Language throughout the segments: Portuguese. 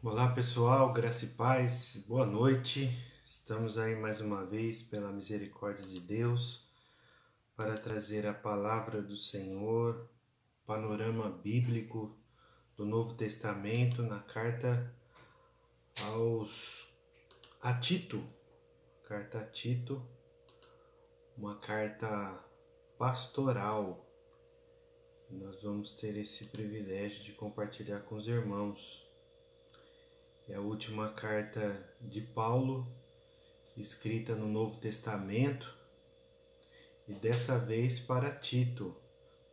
Olá pessoal, graça e paz, boa noite. Estamos aí mais uma vez pela misericórdia de Deus para trazer a palavra do Senhor, panorama bíblico do Novo Testamento na carta a Tito, carta a Tito, uma carta pastoral. Nós vamos ter esse privilégio de compartilhar com os irmãos. É a última carta de Paulo, escrita no Novo Testamento, e dessa vez para Tito,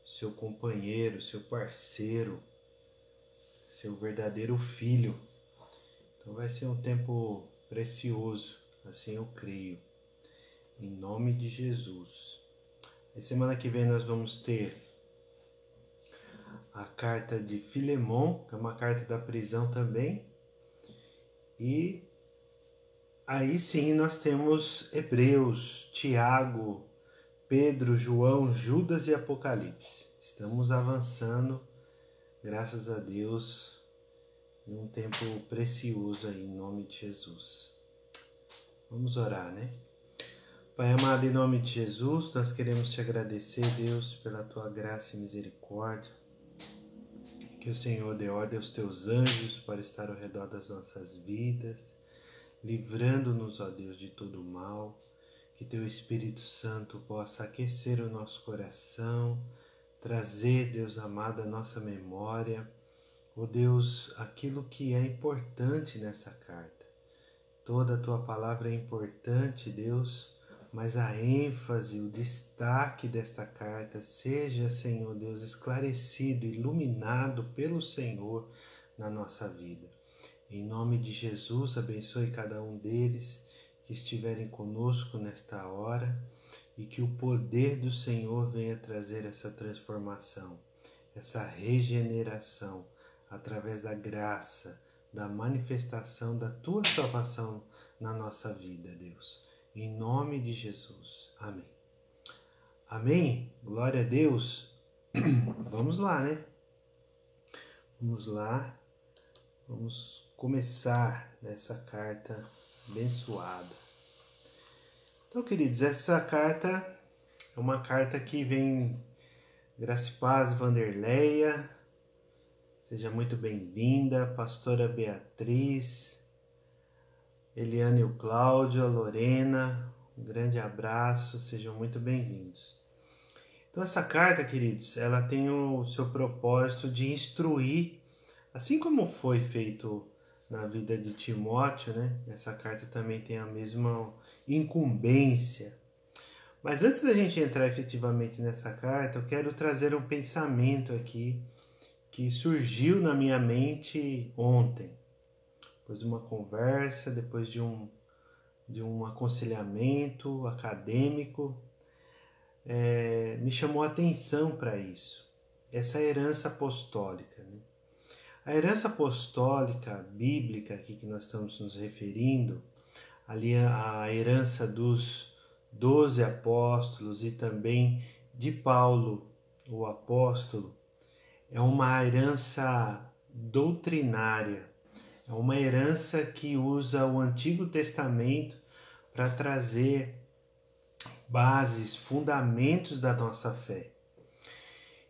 seu companheiro, seu parceiro, seu verdadeiro filho. Então vai ser um tempo precioso, assim eu creio, em nome de Jesus. A semana que vem nós vamos ter a carta de Filemon, que é uma carta da prisão também, e aí sim nós temos Hebreus, Tiago, Pedro, João, Judas e Apocalipse. Estamos avançando, graças a Deus, em um tempo precioso aí, em nome de Jesus. Vamos orar, né? Pai amado, em nome de Jesus, nós queremos te agradecer, Deus, pela tua graça e misericórdia. Que o Senhor dê ordem aos teus anjos para estar ao redor das nossas vidas, livrando-nos, ó Deus, de todo o mal. Que teu Espírito Santo possa aquecer o nosso coração, trazer, Deus amado, a nossa memória, ó Deus, aquilo que é importante nessa carta. Toda a tua palavra é importante, Deus, mas a ênfase, o destaque desta carta seja, Senhor Deus, esclarecido, iluminado pelo Senhor na nossa vida. Em nome de Jesus, abençoe cada um deles que estiverem conosco nesta hora e que o poder do Senhor venha trazer essa transformação, essa regeneração através da graça, da manifestação da tua salvação na nossa vida, Deus. Em nome de Jesus. Amém. Amém? Glória a Deus. Vamos lá, né? Vamos lá. Vamos começar nessa carta abençoada. Então, queridos, essa carta é uma carta que vem Graça e Paz Vanderleia. Seja muito bem-vinda, pastora Beatriz, Eliane e o Cláudio, a Lorena, um grande abraço, sejam muito bem-vindos. Então essa carta, queridos, ela tem o seu propósito de instruir, assim como foi feito na vida de Timóteo, né? Essa carta também tem a mesma incumbência. Mas antes da gente entrar efetivamente nessa carta, eu quero trazer um pensamento aqui que surgiu na minha mente ontem. Depois de uma conversa, depois de um aconselhamento acadêmico, me chamou a atenção para isso, essa herança apostólica. Né? A herança apostólica bíblica aqui que nós estamos nos referindo, ali a herança dos 12 apóstolos e também de Paulo, o apóstolo, é uma herança doutrinária. É uma herança que usa o Antigo Testamento para trazer bases, fundamentos da nossa fé.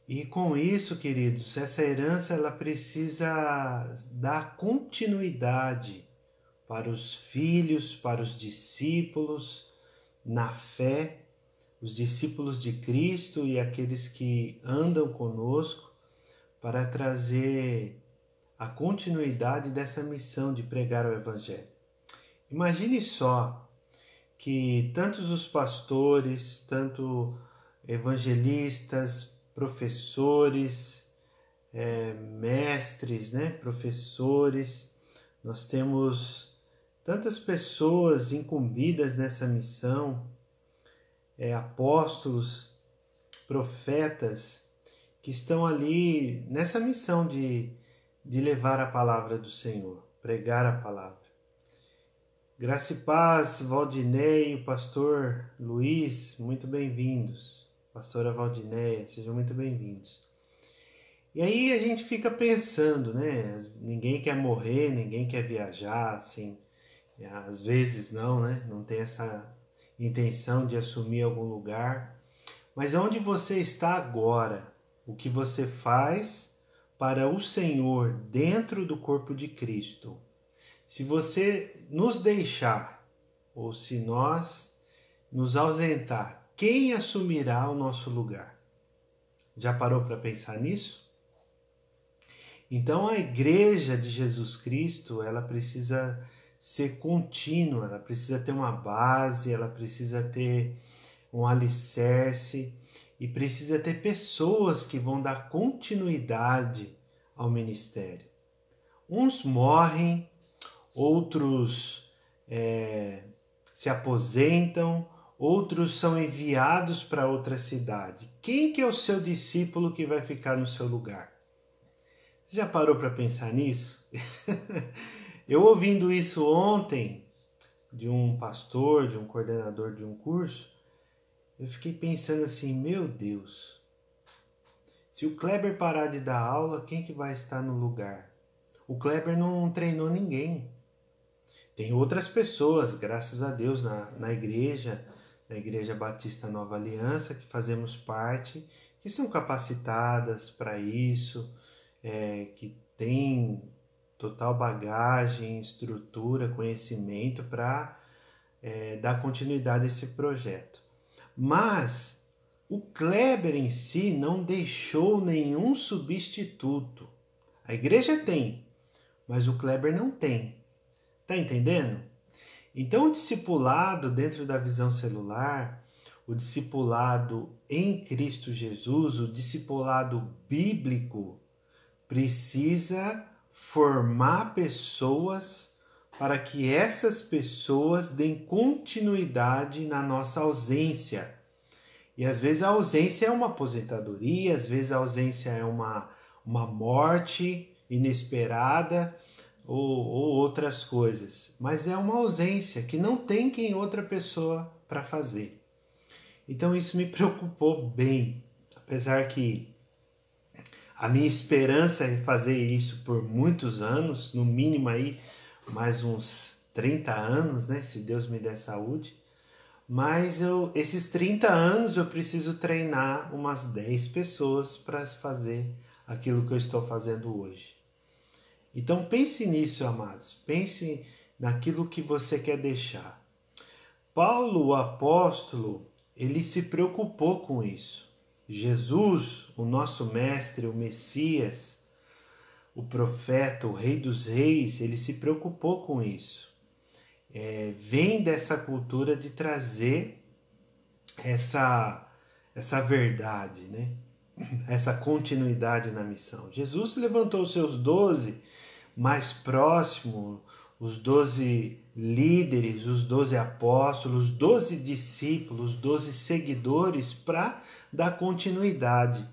E com isso, queridos, essa herança ela precisa dar continuidade para os filhos, para os discípulos na fé, os discípulos de Cristo e aqueles que andam conosco, para trazer a continuidade dessa missão de pregar o Evangelho. Imagine só que tantos os pastores, tanto evangelistas, professores, mestres, né, professores, nós temos tantas pessoas incumbidas nessa missão, apóstolos, profetas, que estão ali nessa missão de levar a palavra do Senhor, pregar a palavra. Graça e paz, Valdinei e o pastor Luiz, muito bem-vindos. Pastora Valdineia, sejam muito bem-vindos. E aí a gente fica pensando, né? Ninguém quer morrer, ninguém quer viajar, assim. Às vezes não, né? Não tem essa intenção de assumir algum lugar. Mas onde você está agora? O que você faz para o Senhor dentro do corpo de Cristo? Se você nos deixar, ou se nós nos ausentar, quem assumirá o nosso lugar? Já parou para pensar nisso? Então a igreja de Jesus Cristo, ela precisa ser contínua, ela precisa ter uma base, ela precisa ter um alicerce e precisa ter pessoas que vão dar continuidade ao ministério. Uns morrem, outros se aposentam, outros são enviados para outra cidade. Quem que é o seu discípulo que vai ficar no seu lugar? Você já parou para pensar nisso? Eu ouvindo isso ontem de um pastor, de um coordenador de um curso, eu fiquei pensando assim, meu Deus, se o Kleber parar de dar aula, quem que vai estar no lugar? O Kleber não treinou ninguém. Tem outras pessoas, graças a Deus, na Igreja Batista Nova Aliança, que fazemos parte, que são capacitadas para isso, que têm total bagagem, estrutura, conhecimento para dar continuidade a esse projeto. Mas o Kleber em si não deixou nenhum substituto. A igreja tem, mas o Kleber não tem. Tá entendendo? Então o discipulado dentro da visão celular, o discipulado em Cristo Jesus, o discipulado bíblico, precisa formar pessoas para que essas pessoas deem continuidade na nossa ausência. E às vezes a ausência é uma aposentadoria, às vezes a ausência é uma morte inesperada ou outras coisas. Mas é uma ausência que não tem quem outra pessoa para fazer. Então isso me preocupou bem, apesar que a minha esperança é fazer isso por muitos anos, no mínimo aí mais uns 30 anos, né, se Deus me der saúde. Mas esses 30 anos eu preciso treinar umas 10 pessoas para fazer aquilo que eu estou fazendo hoje. Então pense nisso, amados. Pense naquilo que você quer deixar. Paulo, o apóstolo, ele se preocupou com isso. Jesus, o nosso mestre, o Messias, o profeta, o Rei dos Reis, ele se preocupou com isso. Vem dessa cultura de trazer essa verdade, né? Essa continuidade na missão. Jesus levantou os seus 12 mais próximos, os 12 líderes, os 12 apóstolos, os 12 discípulos, os 12 seguidores para dar continuidade.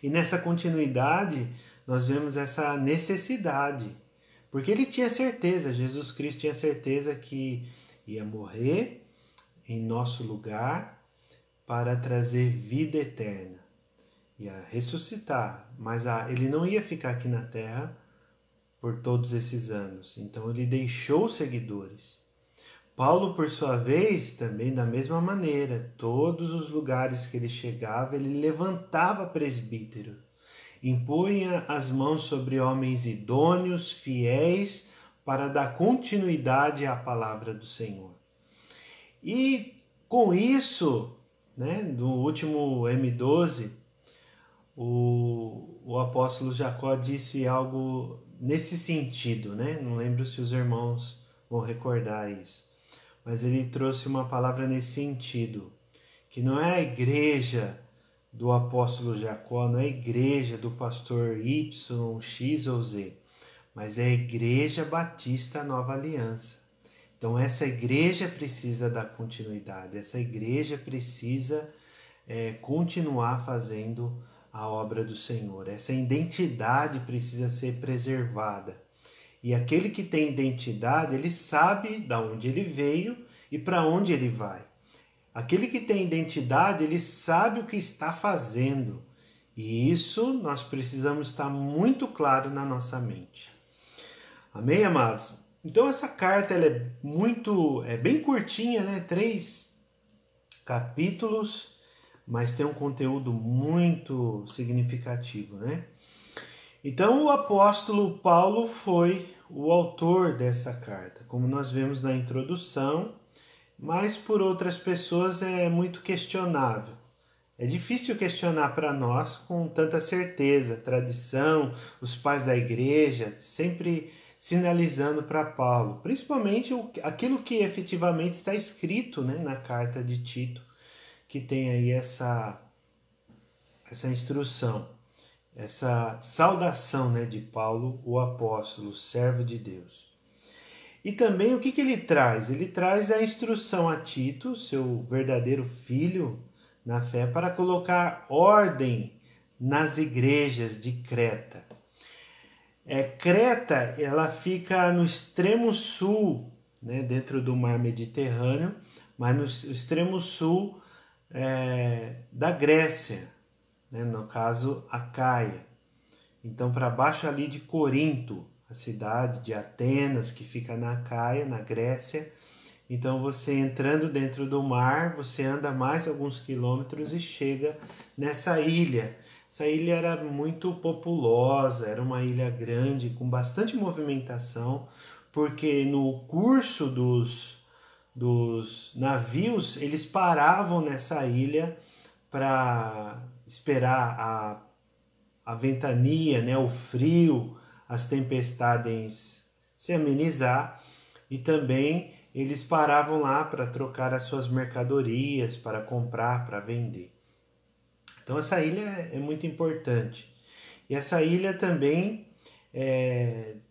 E nessa continuidade nós vemos essa necessidade, porque ele tinha certeza, Jesus Cristo tinha certeza que ia morrer em nosso lugar para trazer vida eterna. Ia ressuscitar, mas ele não ia ficar aqui na terra por todos esses anos. Então ele deixou seguidores. Paulo, por sua vez, também da mesma maneira, todos os lugares que ele chegava, ele levantava presbítero, impunha as mãos sobre homens idôneos, fiéis, para dar continuidade à palavra do Senhor. E com isso, né, no último M12, o apóstolo Jacó disse algo nesse sentido, né? Não lembro se os irmãos vão recordar isso, mas ele trouxe uma palavra nesse sentido, que não é a igreja do apóstolo Jacó, não é a igreja do pastor Y, X ou Z, mas é a Igreja Batista Nova Aliança. Então essa igreja precisa dar continuidade, essa igreja precisa continuar fazendo a obra do Senhor. Essa identidade precisa ser preservada. E aquele que tem identidade, ele sabe de onde ele veio e para onde ele vai. Aquele que tem identidade, ele sabe o que está fazendo. E isso nós precisamos estar muito claro na nossa mente. Amém, amados? Então essa carta ela é bem curtinha, né? 3 capítulos, mas tem um conteúdo muito significativo, né? Então o apóstolo Paulo foi o autor dessa carta, como nós vemos na introdução, mas por outras pessoas é muito questionável. É difícil questionar para nós com tanta certeza. Tradição, os pais da igreja sempre sinalizando para Paulo, principalmente aquilo que efetivamente está escrito, né, na carta de Tito, que tem aí essa instrução, essa saudação, né, de Paulo, o apóstolo, servo de Deus. E também o que ele traz? Ele traz a instrução a Tito, seu verdadeiro filho na fé, para colocar ordem nas igrejas de Creta. Creta, ela fica no extremo sul, né, dentro do mar Mediterrâneo, mas no extremo sul da Grécia, né, no caso Acaia. Então, para baixo ali de Corinto, a cidade de Atenas, que fica na Acaia, na Grécia. Então, você entrando dentro do mar, você anda mais alguns quilômetros e chega nessa ilha. Essa ilha era muito populosa, era uma ilha grande, com bastante movimentação, porque no curso dos navios, eles paravam nessa ilha para esperar a ventania, né, o frio, as tempestades se amenizar, e também eles paravam lá para trocar as suas mercadorias, para comprar, para vender. Então essa ilha é muito importante. E essa ilha também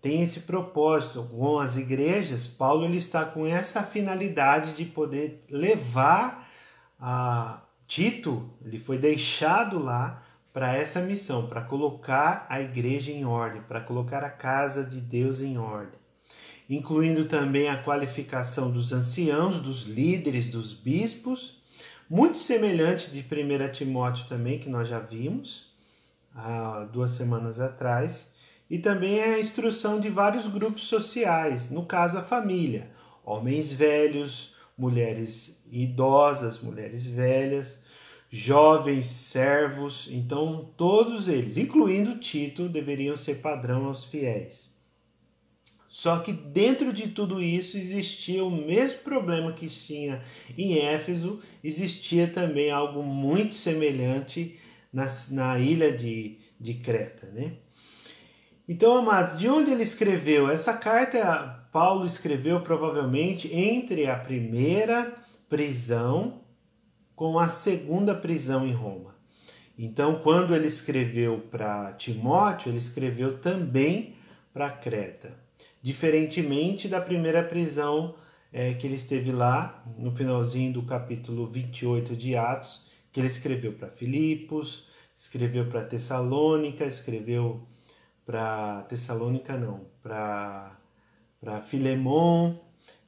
tem esse propósito com as igrejas. Paulo ele está com essa finalidade de poder levar a Tito, ele foi deixado lá para essa missão, para colocar a igreja em ordem, para colocar a casa de Deus em ordem, incluindo também a qualificação dos anciãos, dos líderes, dos bispos, muito semelhante de 1 Timóteo também, que nós já vimos há 2 semanas atrás, e também a instrução de vários grupos sociais, no caso a família, homens velhos, mulheres idosas, mulheres velhas, jovens, servos. Então todos eles, incluindo Tito, deveriam ser padrão aos fiéis. Só que dentro de tudo isso existia o mesmo problema que tinha em Éfeso, existia também algo muito semelhante na ilha de Creta, né? Então, amados, de onde ele escreveu? Essa carta Paulo escreveu provavelmente entre a primeira prisão com a segunda prisão em Roma. Então, quando ele escreveu para Timóteo, ele escreveu também para Creta. Diferentemente da primeira prisão que ele esteve lá, no finalzinho do capítulo 28 de Atos, que ele escreveu para Filipos, escreveu para Tessalônica, escreveu para Tessalônica não, para Filemon,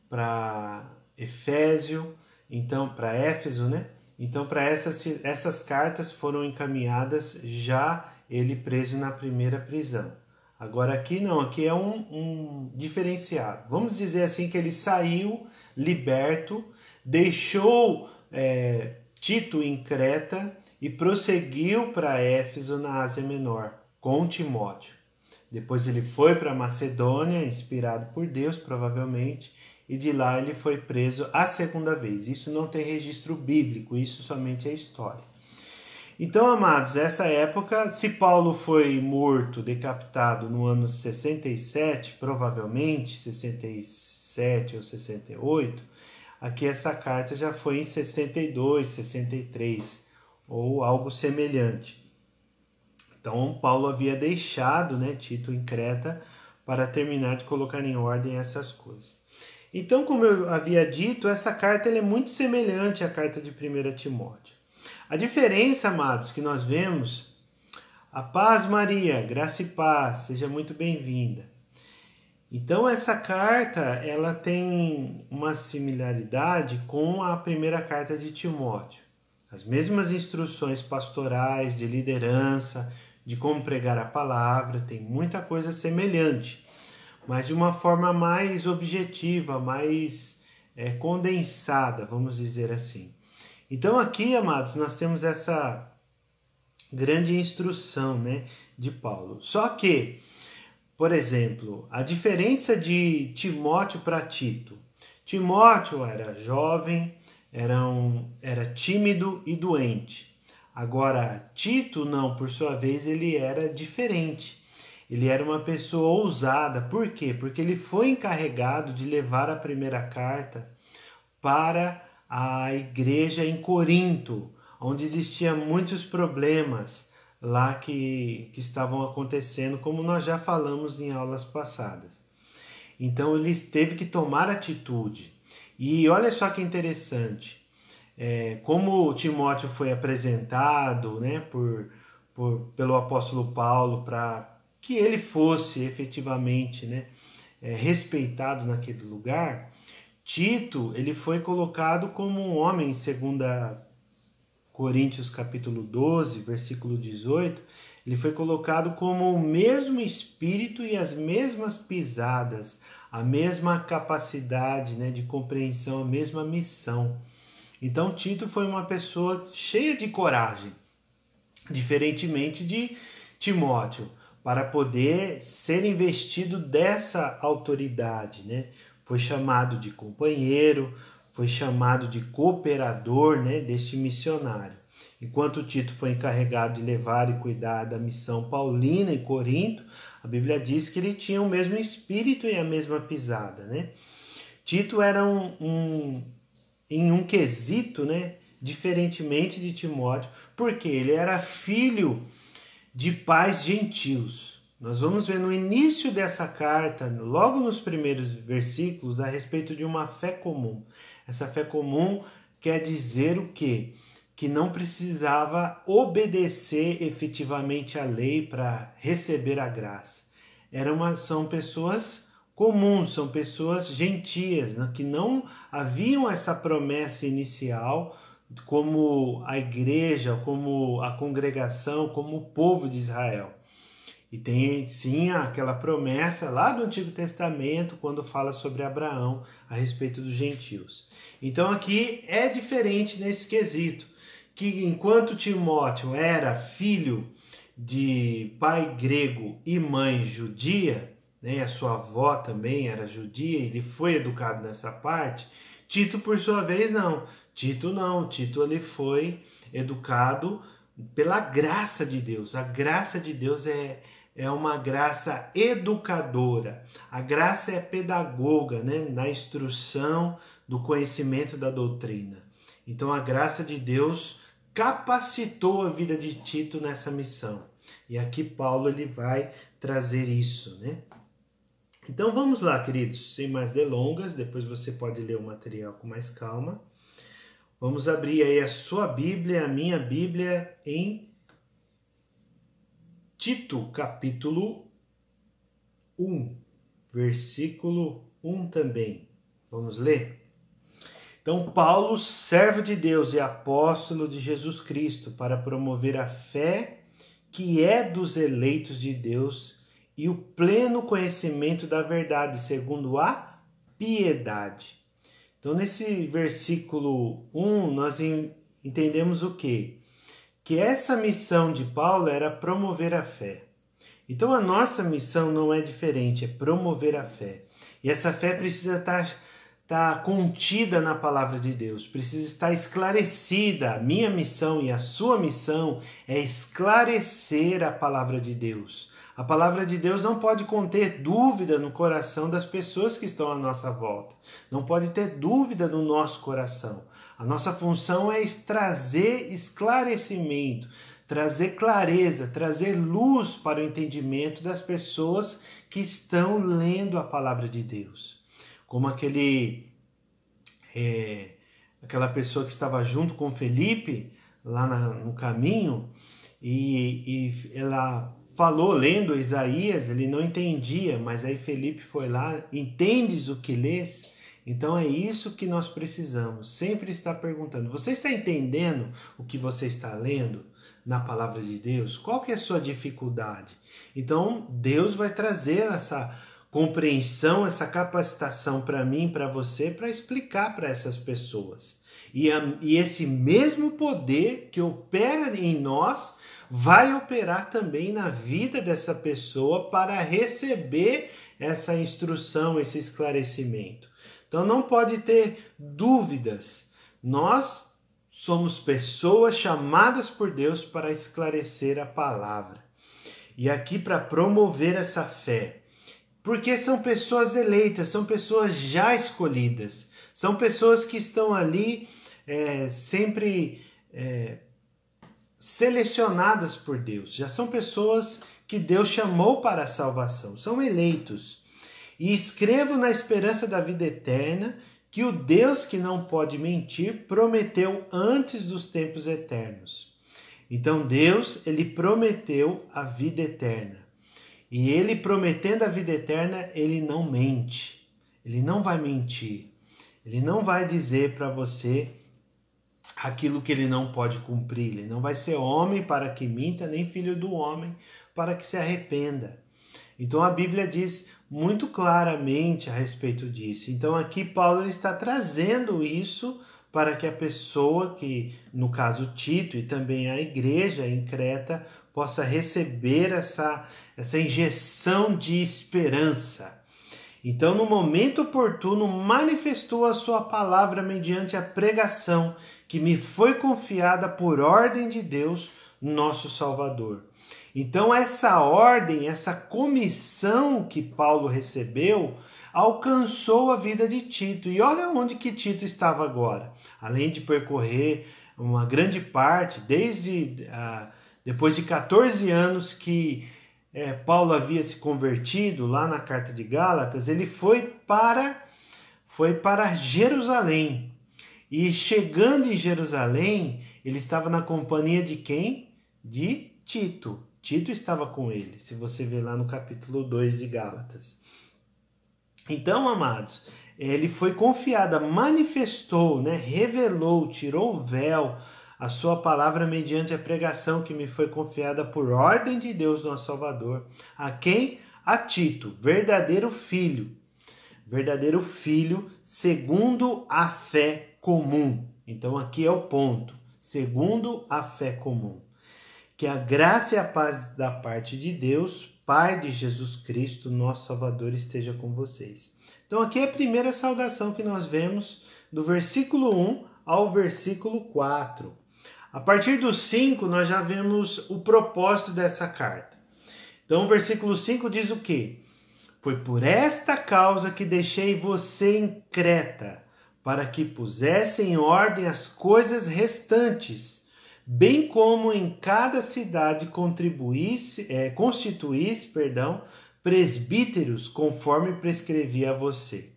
para Efésio, então para Éfeso, né? Então para essas cartas foram encaminhadas já ele preso na primeira prisão. Agora aqui não, aqui é um diferenciado. Vamos dizer assim que ele saiu liberto, deixou Tito em Creta e prosseguiu para Éfeso na Ásia Menor com Timóteo. Depois ele foi para Macedônia, inspirado por Deus provavelmente, e de lá ele foi preso a segunda vez. Isso não tem registro bíblico, isso somente é história. Então, amados, essa época, se Paulo foi morto, decapitado no ano 67, provavelmente 67 ou 68, aqui essa carta já foi em 62, 63 ou algo semelhante. Então, Paulo havia deixado, né, Tito em Creta para terminar de colocar em ordem essas coisas. Então, como eu havia dito, essa carta é muito semelhante à carta de 1 Timóteo. A diferença, amados, que nós vemos, a paz Maria, graça e paz, seja muito bem-vinda. Então, essa carta, ela tem uma similaridade com a primeira carta de Timóteo. As mesmas instruções pastorais, de liderança, de como pregar a palavra, tem muita coisa semelhante, mas de uma forma mais objetiva, mais condensada, vamos dizer assim. Então aqui, amados, nós temos essa grande instrução, né, de Paulo. Só que, por exemplo, a diferença de Timóteo para Tito. Timóteo era jovem, era tímido e doente. Agora, Tito não, por sua vez, ele era diferente. Ele era uma pessoa ousada. Por quê? Porque ele foi encarregado de levar a primeira carta para a igreja em Corinto, onde existiam muitos problemas lá que estavam acontecendo, como nós já falamos em aulas passadas. Então ele teve que tomar atitude. E olha só que interessante, como Timóteo foi apresentado, né, pelo apóstolo Paulo para que ele fosse efetivamente, né, respeitado naquele lugar. Tito, ele foi colocado como um homem, segundo Coríntios capítulo 12, versículo 18, ele foi colocado como o mesmo espírito e as mesmas pisadas, a mesma capacidade, né, de compreensão, a mesma missão. Então Tito foi uma pessoa cheia de coragem, diferentemente de Timóteo, para poder ser investido dessa autoridade, né? Foi chamado de companheiro, foi chamado de cooperador, né, deste missionário. Enquanto Tito foi encarregado de levar e cuidar da missão paulina em Corinto, a Bíblia diz que ele tinha o mesmo espírito e a mesma pisada, né? Tito era em um quesito, né, diferentemente de Timóteo, porque ele era filho de pais gentios. Nós vamos ver no início dessa carta, logo nos primeiros versículos, a respeito de uma fé comum. Essa fé comum quer dizer o quê? Que não precisava obedecer efetivamente à lei para receber a graça. São pessoas comuns, são pessoas gentias, né, que não haviam essa promessa inicial como a igreja, como a congregação, como o povo de Israel. E tem sim aquela promessa lá do Antigo Testamento, quando fala sobre Abraão a respeito dos gentios. Então aqui é diferente nesse quesito, que enquanto Timóteo era filho de pai grego e mãe judia, né, a sua avó também era judia, ele foi educado nessa parte. Tito, por sua vez, não. Tito ele foi educado pela graça de Deus. A graça de Deus é uma graça educadora. A graça é pedagoga, né, na instrução do conhecimento da doutrina. Então a graça de Deus capacitou a vida de Tito nessa missão. E aqui Paulo ele vai trazer isso, né? Então vamos lá, queridos, sem mais delongas, depois você pode ler o material com mais calma. Vamos abrir aí a sua Bíblia, a minha Bíblia, em Tito, capítulo 1, versículo 1 também. Vamos ler? Então, Paulo, servo de Deus e apóstolo de Jesus Cristo, para promover a fé que é dos eleitos de Deus e o pleno conhecimento da verdade, segundo a piedade. Então, nesse versículo 1, nós entendemos o quê? Que essa missão de Paulo era promover a fé. Então, a nossa missão não é diferente, é promover a fé. E essa fé precisa estar contida na palavra de Deus, precisa estar esclarecida. A minha missão e a sua missão é esclarecer a palavra de Deus. A palavra de Deus não pode conter dúvida no coração das pessoas que estão à nossa volta. Não pode ter dúvida no nosso coração. A nossa função é trazer esclarecimento, trazer clareza, trazer luz para o entendimento das pessoas que estão lendo a palavra de Deus. Como aquela pessoa que estava junto com Felipe lá no caminho e ela falou lendo Isaías, ele não entendia, mas aí Felipe foi lá, entendes o que lês? Então é isso que nós precisamos, sempre estar perguntando. Você está entendendo o que você está lendo na palavra de Deus? Qual que é a sua dificuldade? Então Deus vai trazer essa compreensão, essa capacitação para mim, para você, para explicar para essas pessoas. E esse mesmo poder que opera em nós vai operar também na vida dessa pessoa para receber essa instrução, esse esclarecimento. Então não pode ter dúvidas. Nós somos pessoas chamadas por Deus para esclarecer a palavra. E aqui para promover essa fé. Porque são pessoas eleitas, são pessoas já escolhidas. São pessoas que estão ali sempre selecionadas por Deus. Já são pessoas que Deus chamou para a salvação. São eleitos. E escrevo na esperança da vida eterna que o Deus que não pode mentir prometeu antes dos tempos eternos. Então Deus, ele prometeu a vida eterna. E ele prometendo a vida eterna, ele não mente. Ele não vai mentir. Ele não vai dizer para você aquilo que ele não pode cumprir. Ele não vai ser homem para que minta, nem filho do homem para que se arrependa. Então a Bíblia diz muito claramente a respeito disso. Então aqui Paulo está trazendo isso para que a pessoa que, no caso Tito e também a igreja em Creta, possa receber essa injeção de esperança. Então, no momento oportuno, manifestou a sua palavra mediante a pregação que me foi confiada por ordem de Deus, nosso Salvador. Então, essa ordem, essa comissão que Paulo recebeu, alcançou a vida de Tito. E olha onde que Tito estava agora. Além de percorrer uma grande parte, depois de 14 anos que Paulo havia se convertido lá na carta de Gálatas, ele foi para Jerusalém. E chegando em Jerusalém, ele estava na companhia de quem? De Tito. Tito estava com ele, se você ver lá no capítulo 2 de Gálatas. Então, amados, ele foi confiado, manifestou, revelou, tirou o véu, a sua palavra mediante a pregação que me foi confiada por ordem de Deus, nosso Salvador. A quem? A Tito, verdadeiro filho segundo a fé comum. Então aqui é o ponto, segundo a fé comum. Que a graça e a paz da parte de Deus, Pai de Jesus Cristo, nosso Salvador, esteja com vocês. Então aqui é a primeira saudação que nós vemos do versículo 1 ao versículo 4. A partir do 5, nós já vemos o propósito dessa carta. Então o versículo 5 diz o quê? Foi por esta causa que deixei você em Creta, para que pusesse em ordem as coisas restantes, bem como em cada cidade constituísse presbíteros, conforme prescrevia a você.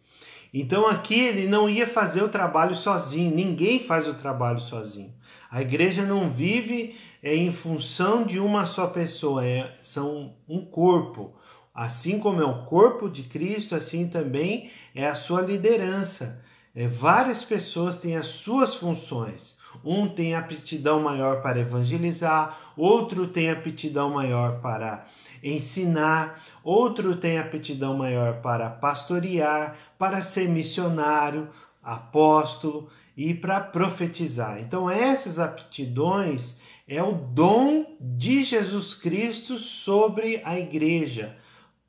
Então aqui ele não ia fazer o trabalho sozinho, ninguém faz o trabalho sozinho. A igreja não vive em função de uma só pessoa, são um corpo. Assim como é o corpo de Cristo, assim também é a sua liderança. Várias pessoas têm as suas funções. Um tem aptidão maior para evangelizar, outro tem aptidão maior para ensinar, outro tem aptidão maior para pastorear, para ser missionário, apóstolo e para profetizar. Então essas aptidões é o dom de Jesus Cristo sobre a igreja.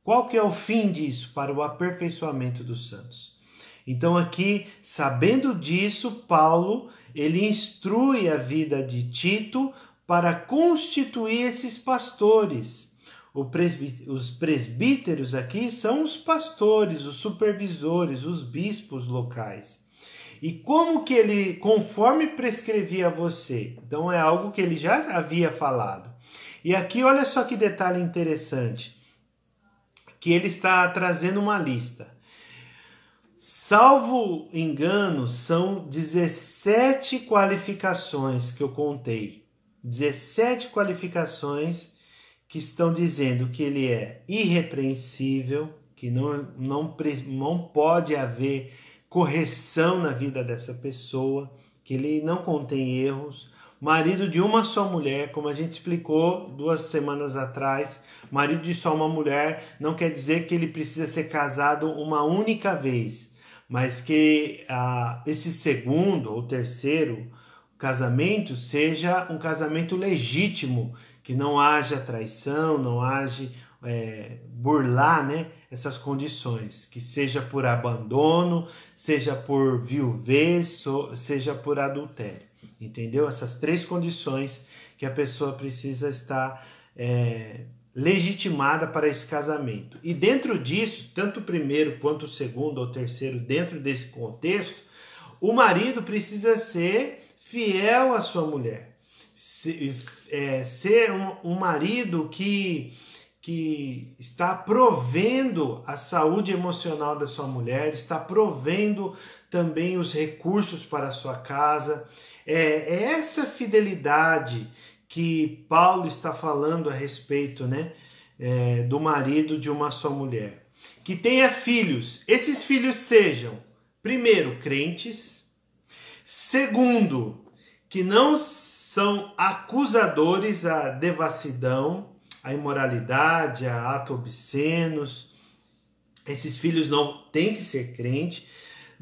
Qual que é o fim disso? Para o aperfeiçoamento dos santos. Então aqui, sabendo disso, Paulo, ele instrui a vida de Tito para constituir esses pastores. Os presbíteros aqui são os pastores, os supervisores, os bispos locais. E como que ele, conforme prescrevia a você? Então é algo que ele já havia falado. E aqui olha só que detalhe interessante, que ele está trazendo uma lista. Salvo engano, são 17 qualificações que eu contei. 17 qualificações que estão dizendo que ele é irrepreensível, que não pode haver correção na vida dessa pessoa, que ele não contém erros. Marido de uma só mulher, como a gente explicou 2 semanas atrás, marido de só uma mulher não quer dizer que ele precisa ser casado uma única vez, mas que esse segundo ou terceiro casamento seja um casamento legítimo, que não haja traição, não haja burlar, né, essas condições, que seja por abandono, seja por viuvez, seja por adultério. Entendeu? Essas 3 condições que a pessoa precisa estar legitimada para esse casamento. E dentro disso, tanto o primeiro quanto o segundo ou terceiro, dentro desse contexto, o marido precisa ser fiel à sua mulher. Ser um marido que está provendo a saúde emocional da sua mulher, está provendo também os recursos para a sua casa. É essa fidelidade que Paulo está falando a respeito, né, do marido de uma só mulher. Que tenha filhos. Esses filhos sejam, primeiro, crentes. Segundo, que não são acusadores à devassidão, à imoralidade, a atos obscenos. Esses filhos não têm que ser crentes.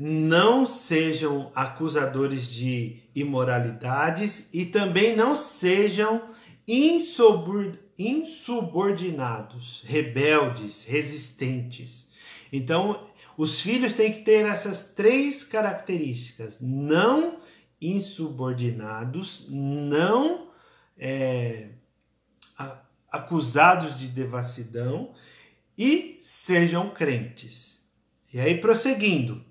Não sejam acusadores de imoralidades e também não sejam insubordinados, rebeldes, resistentes. Então, os filhos têm que ter essas 3 características: não insubordinados, não acusados de devassidão e sejam crentes. E aí, prosseguindo,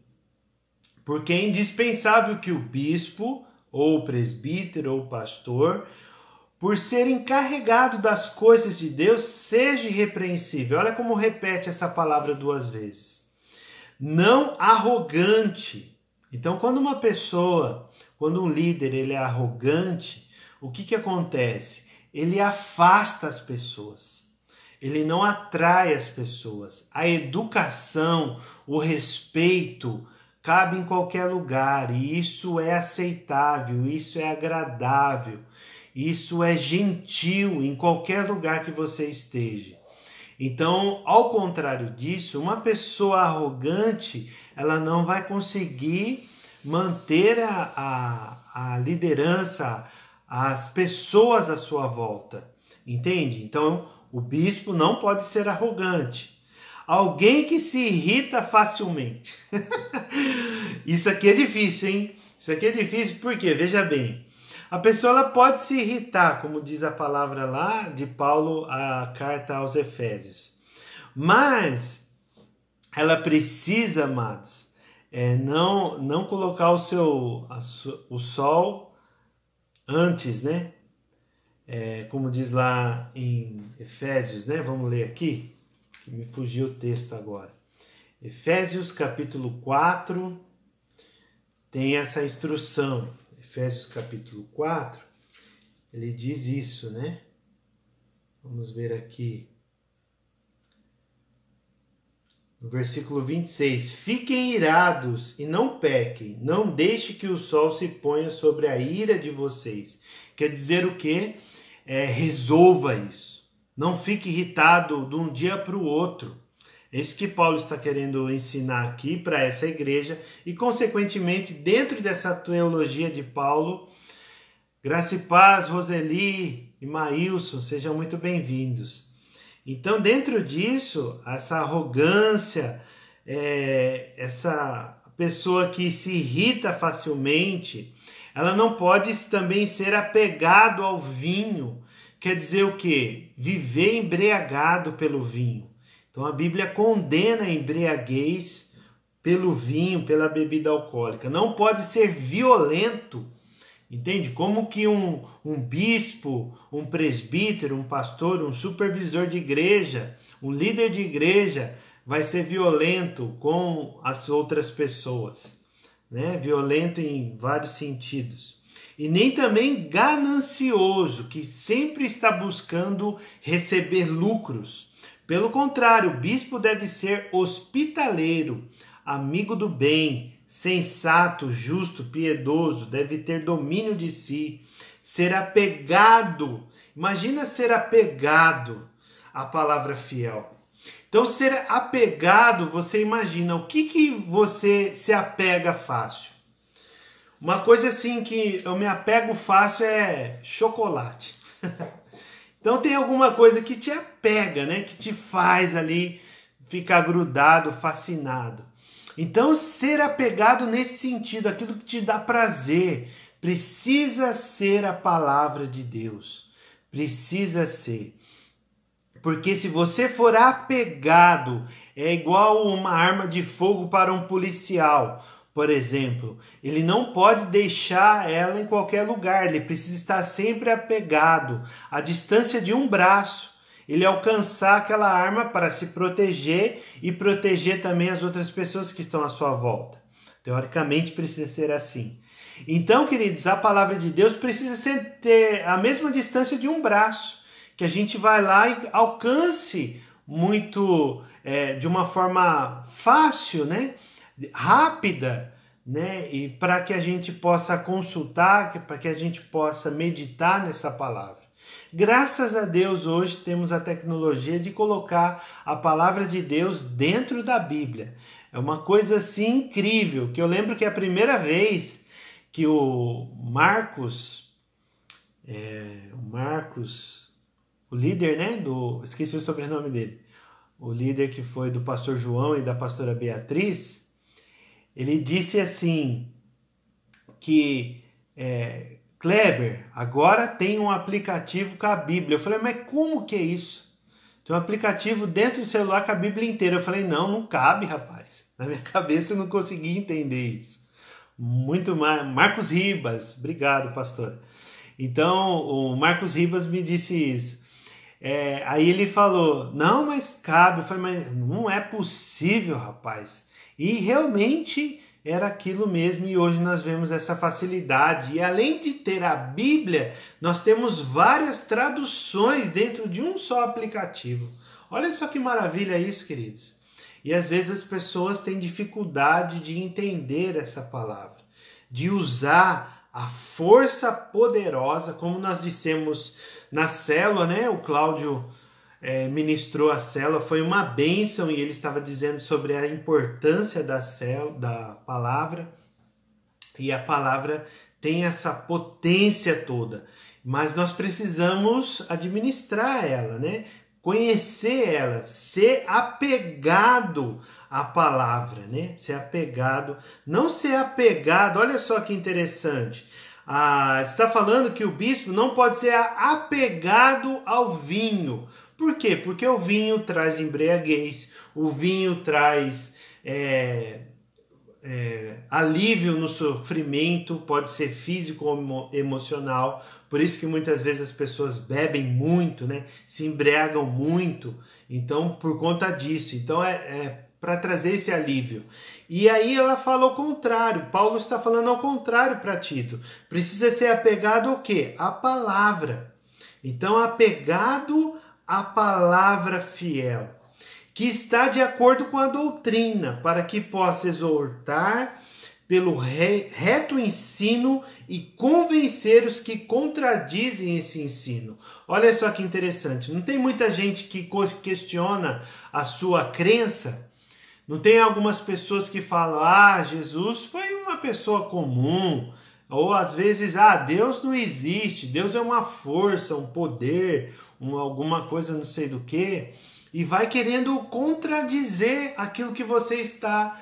porque é indispensável que o bispo, ou o presbítero, ou o pastor, por ser encarregado das coisas de Deus, seja irrepreensível. Olha como repete essa palavra 2 vezes. Não arrogante. Então, quando um líder ele é arrogante, o que acontece? Ele afasta as pessoas. Ele não atrai as pessoas. A educação, o respeito, cabe em qualquer lugar, e isso é aceitável, isso é agradável, isso é gentil em qualquer lugar que você esteja. Então, ao contrário disso, uma pessoa arrogante, ela não vai conseguir manter a liderança, as pessoas à sua volta, entende? Então, o bispo não pode ser arrogante. Alguém que se irrita facilmente. Isso aqui é difícil, hein? Isso aqui é difícil porque, veja bem, a pessoa ela pode se irritar, como diz a palavra lá de Paulo, a carta aos Efésios. Mas ela precisa, amados, não colocar o sol antes, né? Como diz lá em Efésios, né? Vamos ler aqui. Que me fugiu o texto agora. Efésios capítulo 4 tem essa instrução. Efésios capítulo 4, ele diz isso, né? Vamos ver aqui. No versículo 26. Fiquem irados e não pequem. Não deixe que o sol se ponha sobre a ira de vocês. Quer dizer o quê? Resolva isso. Não fique irritado de um dia para o outro. É isso que Paulo está querendo ensinar aqui para essa igreja e, consequentemente, dentro dessa teologia de Paulo, graça e paz, Roseli e Maílson, sejam muito bem-vindos. Então, dentro disso, essa arrogância, essa pessoa que se irrita facilmente, ela não pode também ser apegado ao vinho. Quer dizer o quê? Viver embriagado pelo vinho. Então a Bíblia condena a embriaguez pelo vinho, pela bebida alcoólica. Não pode ser violento. Entende? Como que um bispo, um presbítero, um pastor, um supervisor de igreja, um líder de igreja vai ser violento com as outras pessoas, né? Violento em vários sentidos. E nem também ganancioso, que sempre está buscando receber lucros. Pelo contrário, o bispo deve ser hospitaleiro, amigo do bem, sensato, justo, piedoso, deve ter domínio de si, ser apegado. Imagina ser apegado à palavra fiel. Então, ser apegado, você imagina, o que você se apega fácil? Uma coisa assim que eu me apego fácil é chocolate. Então tem alguma coisa que te apega, né? Que te faz ali ficar grudado, fascinado. Então ser apegado nesse sentido, aquilo que te dá prazer, precisa ser a palavra de Deus. Precisa ser. Porque se você for apegado, é igual uma arma de fogo para um policial. Por exemplo, ele não pode deixar ela em qualquer lugar, ele precisa estar sempre apegado, à distância de um braço, ele alcançar aquela arma para se proteger e proteger também as outras pessoas que estão à sua volta. Teoricamente precisa ser assim. Então, queridos, a palavra de Deus precisa ter a mesma distância de um braço, que a gente vai lá e alcance muito, de uma forma fácil, né? Rápida, né? E para que a gente possa consultar, para que a gente possa meditar nessa palavra. Graças a Deus hoje temos a tecnologia de colocar a palavra de Deus dentro da Bíblia. É uma coisa assim incrível, que eu lembro que a primeira vez que o Marcos, o líder, né? Esqueci o sobrenome dele. O líder que foi do pastor João e da pastora Beatriz, ele disse assim, que Kleber, agora tem um aplicativo com a Bíblia. Eu falei, mas como que é isso? Tem um aplicativo dentro do celular com a Bíblia inteira. Eu falei, não cabe, rapaz. Na minha cabeça eu não consegui entender isso. Muito mais. Marcos Ribas, obrigado, pastor. Então, o Marcos Ribas me disse isso. Aí ele falou, não, mas cabe. Eu falei, mas não é possível, rapaz. E realmente era aquilo mesmo, e hoje nós vemos essa facilidade. E além de ter a Bíblia, nós temos várias traduções dentro de um só aplicativo. Olha só que maravilha isso, queridos. E às vezes as pessoas têm dificuldade de entender essa palavra, de usar a força poderosa, como nós dissemos na célula, né? O Cláudio ministrou a célula, foi uma bênção, e ele estava dizendo sobre a importância da palavra, e a palavra tem essa potência toda, mas nós precisamos administrar ela, né? Conhecer ela, ser apegado à palavra, né? Ser apegado, não ser apegado, olha só que interessante. Está falando que o bispo não pode ser apegado ao vinho. Por quê? Porque o vinho traz embriaguez, o vinho traz alívio no sofrimento, pode ser físico ou emocional. Por isso que muitas vezes as pessoas bebem muito, né? Se embriagam muito. Então, por conta disso. Então, para trazer esse alívio. E aí ela fala o contrário. Paulo está falando ao contrário para Tito. Precisa ser apegado ao quê? À palavra. Então, apegado à palavra fiel, que está de acordo com a doutrina, para que possa exortar pelo reto ensino e convencer os que contradizem esse ensino. Olha só que interessante. Não tem muita gente que questiona a sua crença? Não tem algumas pessoas que falam, Jesus foi uma pessoa comum, ou às vezes, Deus não existe, Deus é uma força, um poder, alguma coisa não sei do que, e vai querendo contradizer aquilo que você está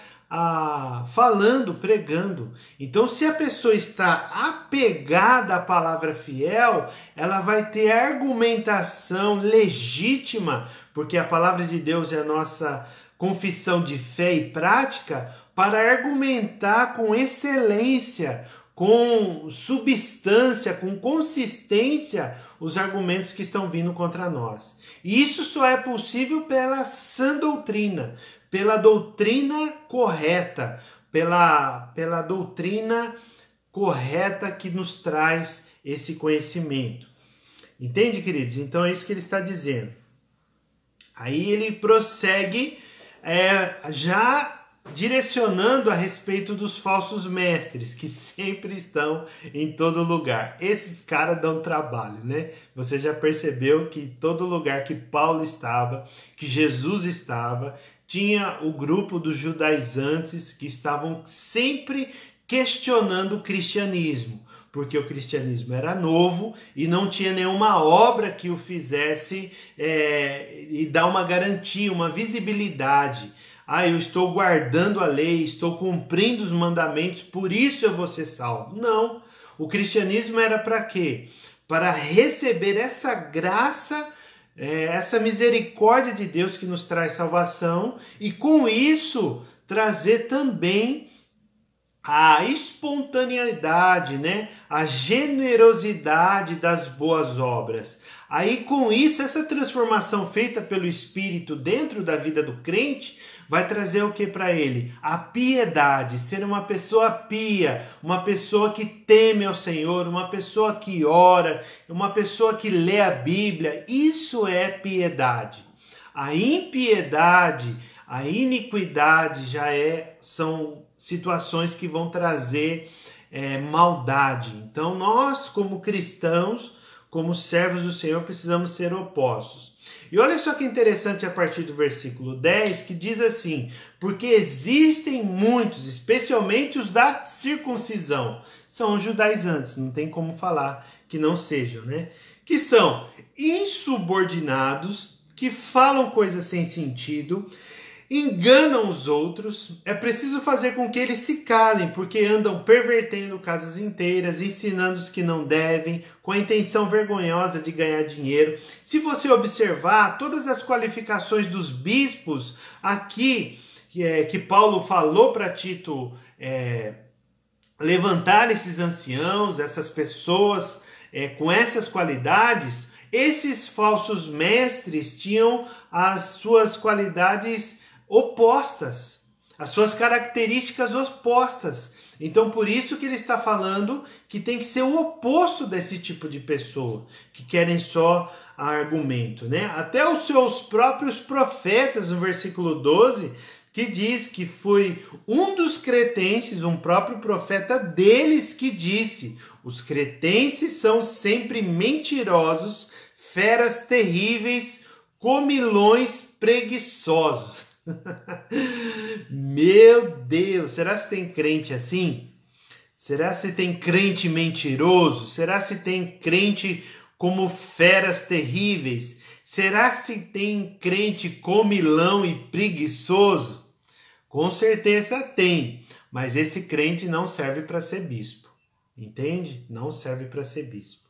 falando, pregando. Então, se a pessoa está apegada à palavra fiel, ela vai ter argumentação legítima, porque a palavra de Deus é a nossa confissão de fé e prática, para argumentar com excelência, com substância, com consistência, os argumentos que estão vindo contra nós. E isso só é possível pela sã doutrina, pela doutrina correta, pela doutrina correta que nos traz esse conhecimento. Entende, queridos? Então é isso que ele está dizendo. Aí ele prossegue já direcionando a respeito dos falsos mestres, que sempre estão em todo lugar. Esses caras dão trabalho, né? Você já percebeu que todo lugar que Paulo estava, que Jesus estava, tinha o grupo dos judaizantes que estavam sempre questionando o cristianismo, porque o cristianismo era novo e não tinha nenhuma obra que o fizesse e dar uma garantia, uma visibilidade. Eu estou guardando a lei, estou cumprindo os mandamentos, por isso eu vou ser salvo. Não, o cristianismo era para quê? Para receber essa graça, essa misericórdia de Deus que nos traz salvação e com isso trazer também a espontaneidade, né? A generosidade das boas obras. Aí com isso, essa transformação feita pelo Espírito dentro da vida do crente vai trazer o que para ele? A piedade, ser uma pessoa pia, uma pessoa que teme ao Senhor, uma pessoa que ora, uma pessoa que lê a Bíblia. Isso é piedade. A impiedade, a iniquidade são situações que vão trazer maldade. Então nós, como cristãos, como servos do Senhor, precisamos ser opostos. E olha só que interessante a partir do versículo 10, que diz assim: porque existem muitos, especialmente os da circuncisão, são os judaizantes, não tem como falar que não sejam, né? Que são insubordinados, que falam coisas sem sentido, enganam os outros. É preciso fazer com que eles se calem, porque andam pervertendo casas inteiras, ensinando os que não devem, com a intenção vergonhosa de ganhar dinheiro. Se você observar todas as qualificações dos bispos aqui, que Paulo falou para Tito levantar esses anciãos, essas pessoas com essas qualidades, esses falsos mestres tinham as suas qualidades opostas, as suas características opostas. Então por isso que ele está falando que tem que ser o oposto desse tipo de pessoa, que querem só argumento, né? Até os seus próprios profetas, no versículo 12, que diz que foi um dos cretenses, um próprio profeta deles, que disse: os cretenses são sempre mentirosos, feras terríveis, comilões preguiçosos. Meu Deus, será que tem crente assim? Será que tem crente mentiroso? Será que tem crente como feras terríveis? Será que tem crente comilão e preguiçoso? Com certeza tem, mas esse crente não serve para ser bispo, entende? Não serve para ser bispo.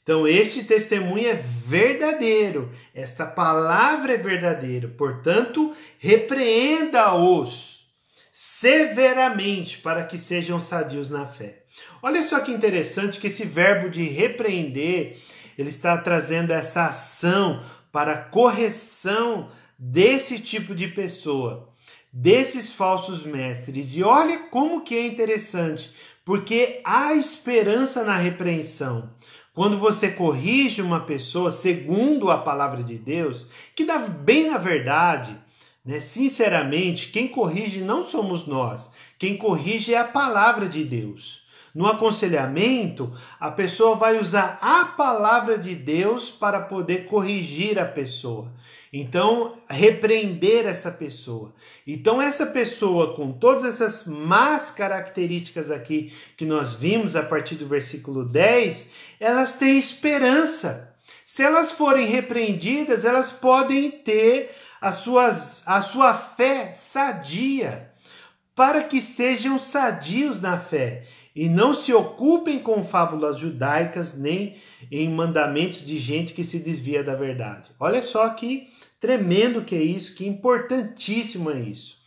Então este testemunho é verdadeiro, esta palavra é verdadeira, portanto, repreenda-os severamente para que sejam sadios na fé. Olha só que interessante que esse verbo de repreender, ele está trazendo essa ação para a correção desse tipo de pessoa, desses falsos mestres. E olha como que é interessante, porque há esperança na repreensão. Quando você corrige uma pessoa segundo a palavra de Deus, que dá bem na verdade, né? Sinceramente, quem corrige não somos nós, quem corrige é a palavra de Deus. No aconselhamento, a pessoa vai usar a palavra de Deus para poder corrigir a pessoa. Então, repreender essa pessoa. Então, essa pessoa com todas essas más características aqui que nós vimos a partir do versículo 10, elas têm esperança. Se elas forem repreendidas, elas podem ter a sua fé sadia, para que sejam sadios na fé e não se ocupem com fábulas judaicas nem em mandamentos de gente que se desvia da verdade. Olha só que tremendo que é isso, que importantíssimo é isso.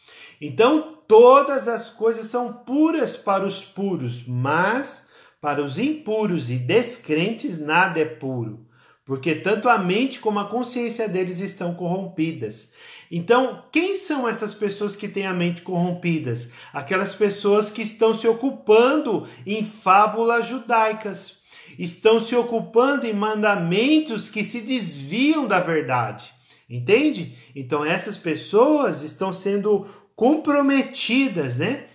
Então, todas as coisas são puras para os puros, mas para os impuros e descrentes nada é puro, porque tanto a mente como a consciência deles estão corrompidas. Então, quem são essas pessoas que têm a mente corrompidas? Aquelas pessoas que estão se ocupando em fábulas judaicas, estão se ocupando em mandamentos que se desviam da verdade. Entende? Então essas pessoas estão sendo comprometidas, né?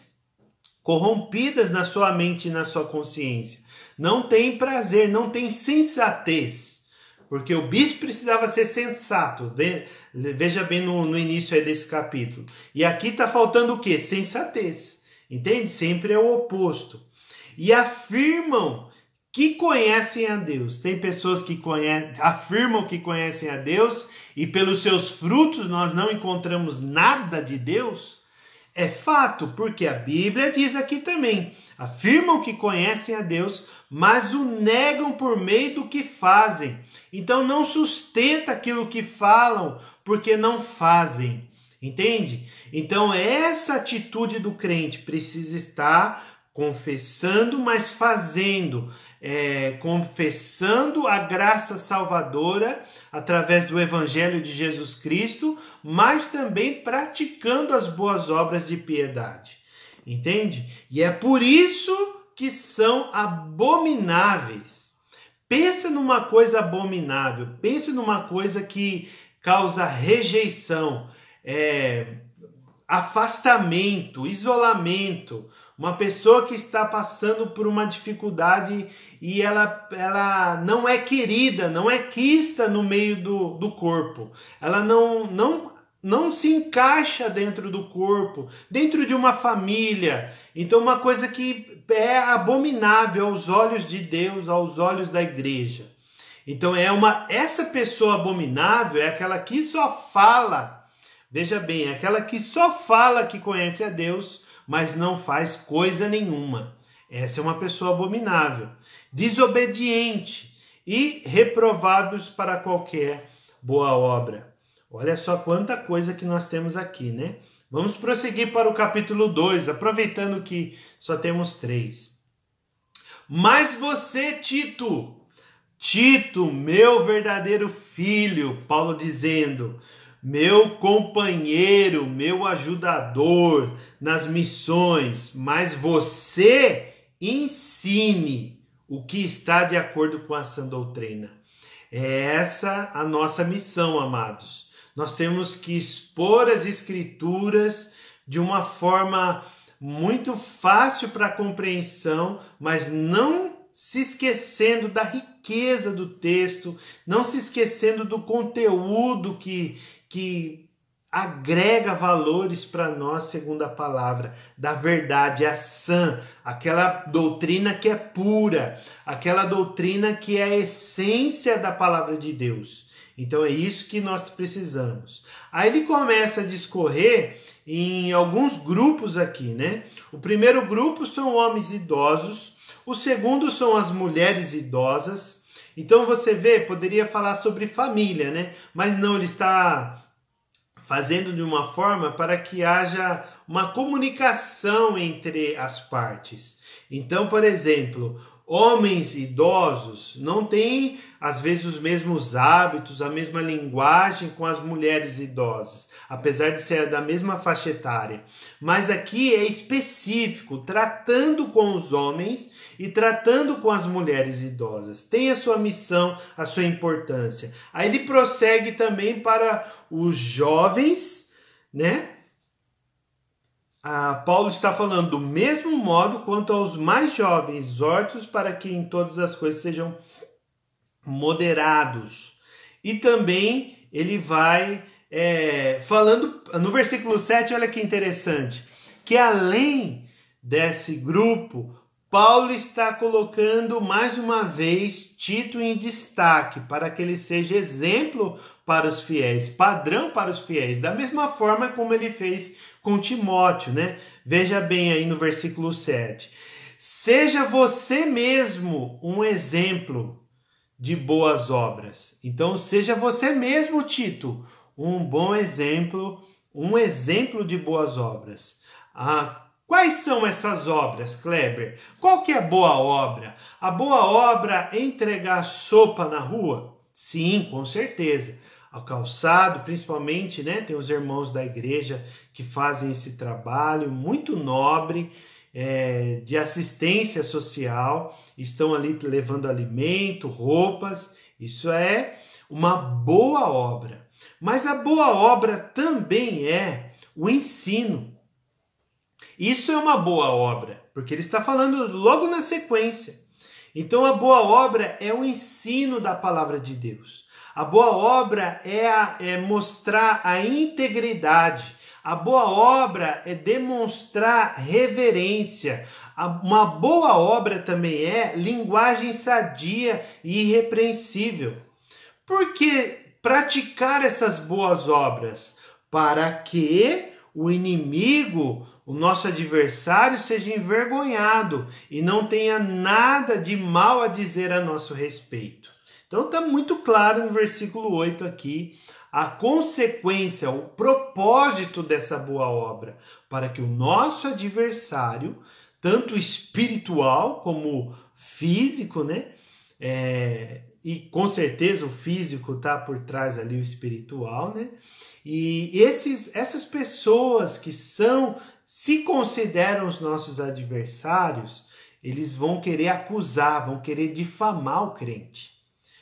Corrompidas na sua mente e na sua consciência. Não tem prazer, não tem sensatez. Porque o bispo precisava ser sensato. Veja bem no início aí desse capítulo. E aqui está faltando o quê? Sensatez. Entende? Sempre é o oposto. E afirmam que conhecem a Deus. Tem pessoas que afirmam que conhecem a Deus e pelos seus frutos nós não encontramos nada de Deus. É fato, porque a Bíblia diz aqui também. Afirmam que conhecem a Deus, mas o negam por meio do que fazem. Então não sustenta aquilo que falam, porque não fazem. Entende? Então essa atitude do crente precisa estar confessando, mas fazendo. Confessando a graça salvadora através do Evangelho de Jesus Cristo, mas também praticando as boas obras de piedade. Entende? E é por isso que são abomináveis. Pensa numa coisa abominável, pensa numa coisa que causa rejeição, afastamento, isolamento. Uma pessoa que está passando por uma dificuldade e ela não é querida, não é quista no meio do corpo. Ela não se encaixa dentro do corpo, dentro de uma família. Então uma coisa que é abominável aos olhos de Deus, aos olhos da igreja. Então essa pessoa abominável é aquela que só fala, veja bem, é aquela que só fala que conhece a Deus, mas não faz coisa nenhuma. Essa é uma pessoa abominável, desobediente e reprovados para qualquer boa obra. Olha só quanta coisa que nós temos aqui, né? Vamos prosseguir para o capítulo 2, aproveitando que só temos 3. Mas você, Tito, meu verdadeiro filho, Paulo dizendo, meu companheiro, meu ajudador nas missões, mas você ensine o que está de acordo com a sã doutrina. É essa a nossa missão, amados. Nós temos que expor as escrituras de uma forma muito fácil para compreensão, mas não se esquecendo da riqueza do texto, não se esquecendo do conteúdo que agrega valores para nós, segundo a palavra, da verdade, a sã, aquela doutrina que é pura, aquela doutrina que é a essência da palavra de Deus. Então é isso que nós precisamos. Aí ele começa a discorrer em alguns grupos aqui, né? O primeiro grupo são homens idosos, o segundo são as mulheres idosas. Então você vê, poderia falar sobre família, né? Mas não, ele está fazendo de uma forma para que haja uma comunicação entre as partes. Então, por exemplo, homens idosos não têm, às vezes, os mesmos hábitos, a mesma linguagem com as mulheres idosas, apesar de ser da mesma faixa etária. Mas aqui é específico, tratando com os homens e tratando com as mulheres idosas. Tem a sua missão, a sua importância. Aí ele prossegue também para os jovens, né? Paulo está falando do mesmo modo quanto aos mais jovens, exortos para que em todas as coisas sejam moderados. E também ele vai falando, no versículo 7, olha que interessante, que além desse grupo, Paulo está colocando mais uma vez Tito em destaque, para que ele seja exemplo para os fiéis, padrão para os fiéis, da mesma forma como ele fez com Timóteo, né? Veja bem aí no versículo 7. Seja você mesmo um exemplo de boas obras. Então, seja você mesmo, Tito, um bom exemplo, um exemplo de boas obras. Quais são essas obras, Kleber? Qual que é a boa obra? A boa obra é entregar sopa na rua? Sim, com certeza. Ao calçado, principalmente, né? Tem os irmãos da igreja que fazem esse trabalho muito nobre de assistência social. Estão ali levando alimento, roupas. Isso é uma boa obra. Mas a boa obra também é o ensino. Isso é uma boa obra, porque ele está falando logo na sequência. Então a boa obra é o ensino da palavra de Deus. A boa obra é mostrar a integridade. A boa obra é demonstrar reverência. Uma boa obra também é linguagem sadia e irrepreensível. Por que praticar essas boas obras? Para que o inimigo, o nosso adversário, seja envergonhado e não tenha nada de mal a dizer a nosso respeito. Então está muito claro no versículo 8 aqui a consequência, o propósito dessa boa obra, para que o nosso adversário, tanto espiritual como físico, né? E com certeza o físico está por trás ali, o espiritual, né? E essas pessoas que se consideram os nossos adversários, eles vão querer acusar, vão querer difamar o crente.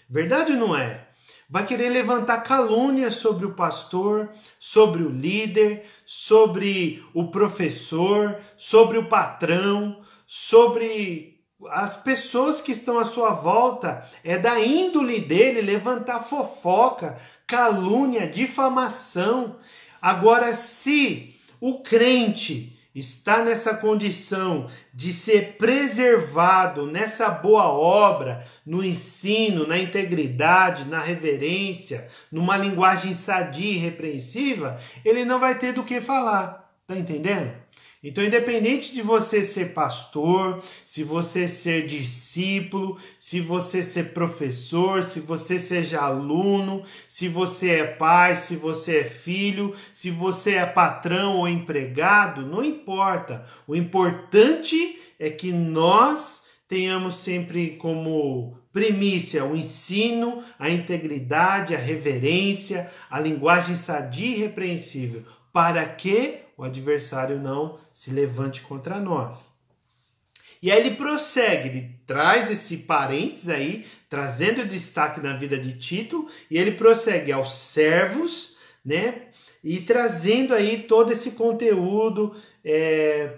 Verdade ou não é? Vai querer levantar calúnias sobre o pastor, sobre o líder, sobre o professor, sobre o patrão, sobre as pessoas que estão à sua volta. É da índole dele levantar fofoca, calúnia, difamação. Agora, se o crente está nessa condição de ser preservado nessa boa obra, no ensino, na integridade, na reverência, numa linguagem sadia e repreensiva, ele não vai ter do que falar. Tá entendendo? Então, independente de você ser pastor, se você ser discípulo, se você ser professor, se você seja aluno, se você é pai, se você é filho, se você é patrão ou empregado, não importa. O importante é que nós tenhamos sempre como primícia o ensino, a integridade, a reverência, a linguagem sadia e repreensível, para que o adversário não se levante contra nós. E aí ele prossegue, ele traz esse parênteses aí, trazendo destaque na vida de Tito, e ele prossegue aos servos, né? E trazendo aí todo esse conteúdo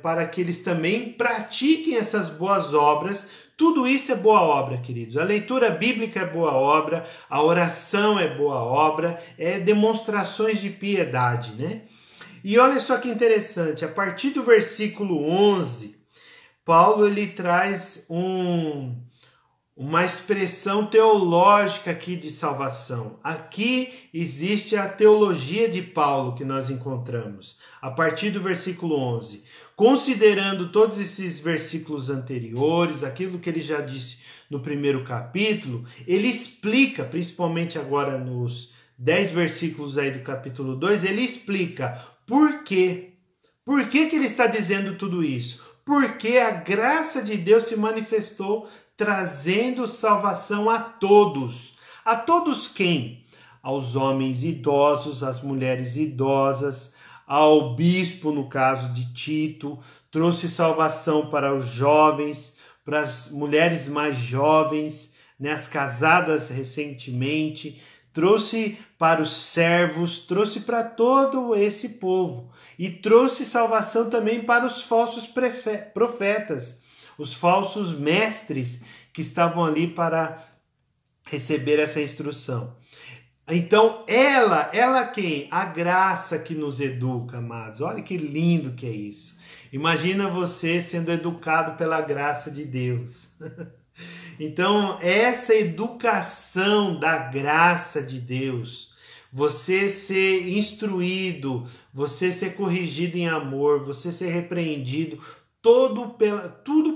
para que eles também pratiquem essas boas obras. Tudo isso é boa obra, queridos. A leitura bíblica é boa obra, a oração é boa obra, é demonstrações de piedade, né? E olha só que interessante, a partir do versículo 11, Paulo ele traz uma expressão teológica aqui de salvação. Aqui existe a teologia de Paulo que nós encontramos, a partir do versículo 11. Considerando todos esses versículos anteriores, aquilo que ele já disse no primeiro capítulo, ele explica, principalmente agora nos 10 versículos aí do capítulo 2, ele explica por quê. Por que ele está dizendo tudo isso? Porque a graça de Deus se manifestou trazendo salvação a todos. A todos quem? Aos homens idosos, às mulheres idosas, ao bispo, no caso de Tito, trouxe salvação para os jovens, para as mulheres mais jovens, né, as casadas recentemente, trouxe para os servos, trouxe para todo esse povo. E trouxe salvação também para os falsos profetas, os falsos mestres que estavam ali para receber essa instrução. Então, ela quem? A graça que nos educa, amados. Olha que lindo que é isso. Imagina você sendo educado pela graça de Deus. Então, essa educação da graça de Deus, você ser instruído, você ser corrigido em amor, você ser repreendido, tudo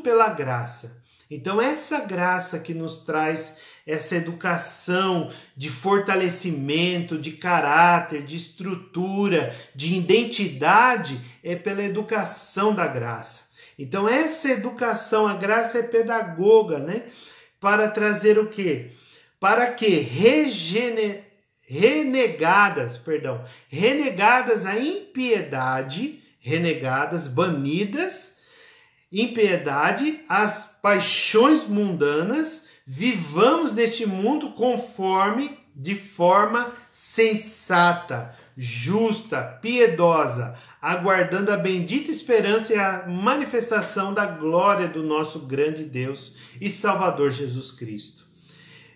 pela graça. Então, essa graça que nos traz essa educação de fortalecimento, de caráter, de estrutura, de identidade, é pela educação da graça. Então, essa educação, a graça é pedagoga, né? Para trazer o quê? Para que renegadas a impiedade, banidas, impiedade, as paixões mundanas, vivamos neste mundo de forma sensata, justa, piedosa, aguardando a bendita esperança e a manifestação da glória do nosso grande Deus e Salvador Jesus Cristo.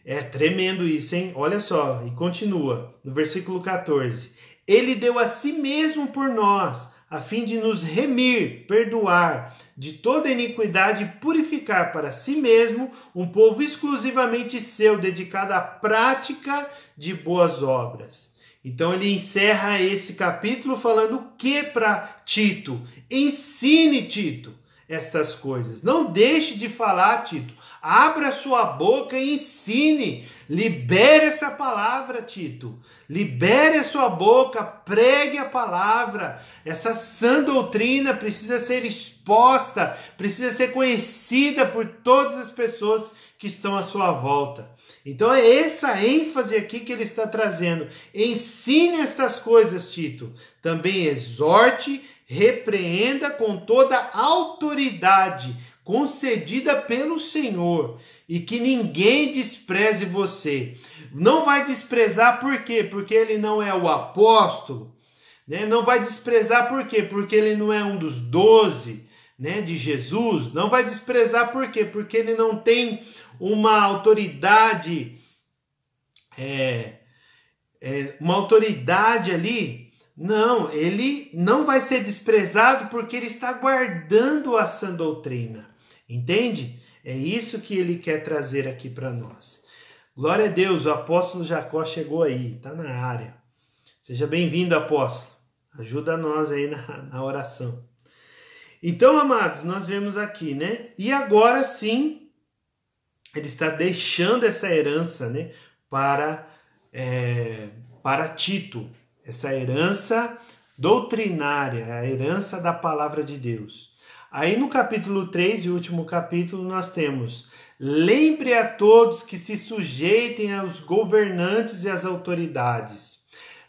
É tremendo isso, hein? Olha só, e continua no versículo 14. Ele deu a si mesmo por nós, a fim de nos remir, perdoar de toda iniquidade e purificar para si mesmo um povo exclusivamente seu, dedicado à prática de boas obras. Então ele encerra esse capítulo falando o que para Tito? Ensine, Tito, estas coisas. Não deixe de falar, Tito. Abra sua boca e ensine. Libere essa palavra, Tito. Libere a sua boca, pregue a palavra. Essa sã doutrina precisa ser exposta, precisa ser conhecida por todas as pessoas que estão à sua volta. Então é essa ênfase aqui que ele está trazendo. Ensine estas coisas, Tito. Também exorte, repreenda com toda a autoridade concedida pelo Senhor, e que ninguém despreze você. Não vai desprezar por quê? Porque ele não é o apóstolo, né? Não vai desprezar por quê? Porque ele não é um dos 12, né, de Jesus. Não vai desprezar por quê? Porque ele não tem uma autoridade, uma autoridade ali. Não, ele não vai ser desprezado porque ele está guardando a sã doutrina. Entende? É isso que ele quer trazer aqui para nós. Glória a Deus, o apóstolo Jacó chegou aí, está na área. Seja bem-vindo, apóstolo. Ajuda nós aí na oração. Então, amados, nós vemos aqui, né? E agora sim, ele está deixando essa herança, né, para Tito. Essa herança doutrinária, a herança da palavra de Deus. Aí no capítulo 3 e último capítulo nós temos: lembre a todos que se sujeitem aos governantes e às autoridades.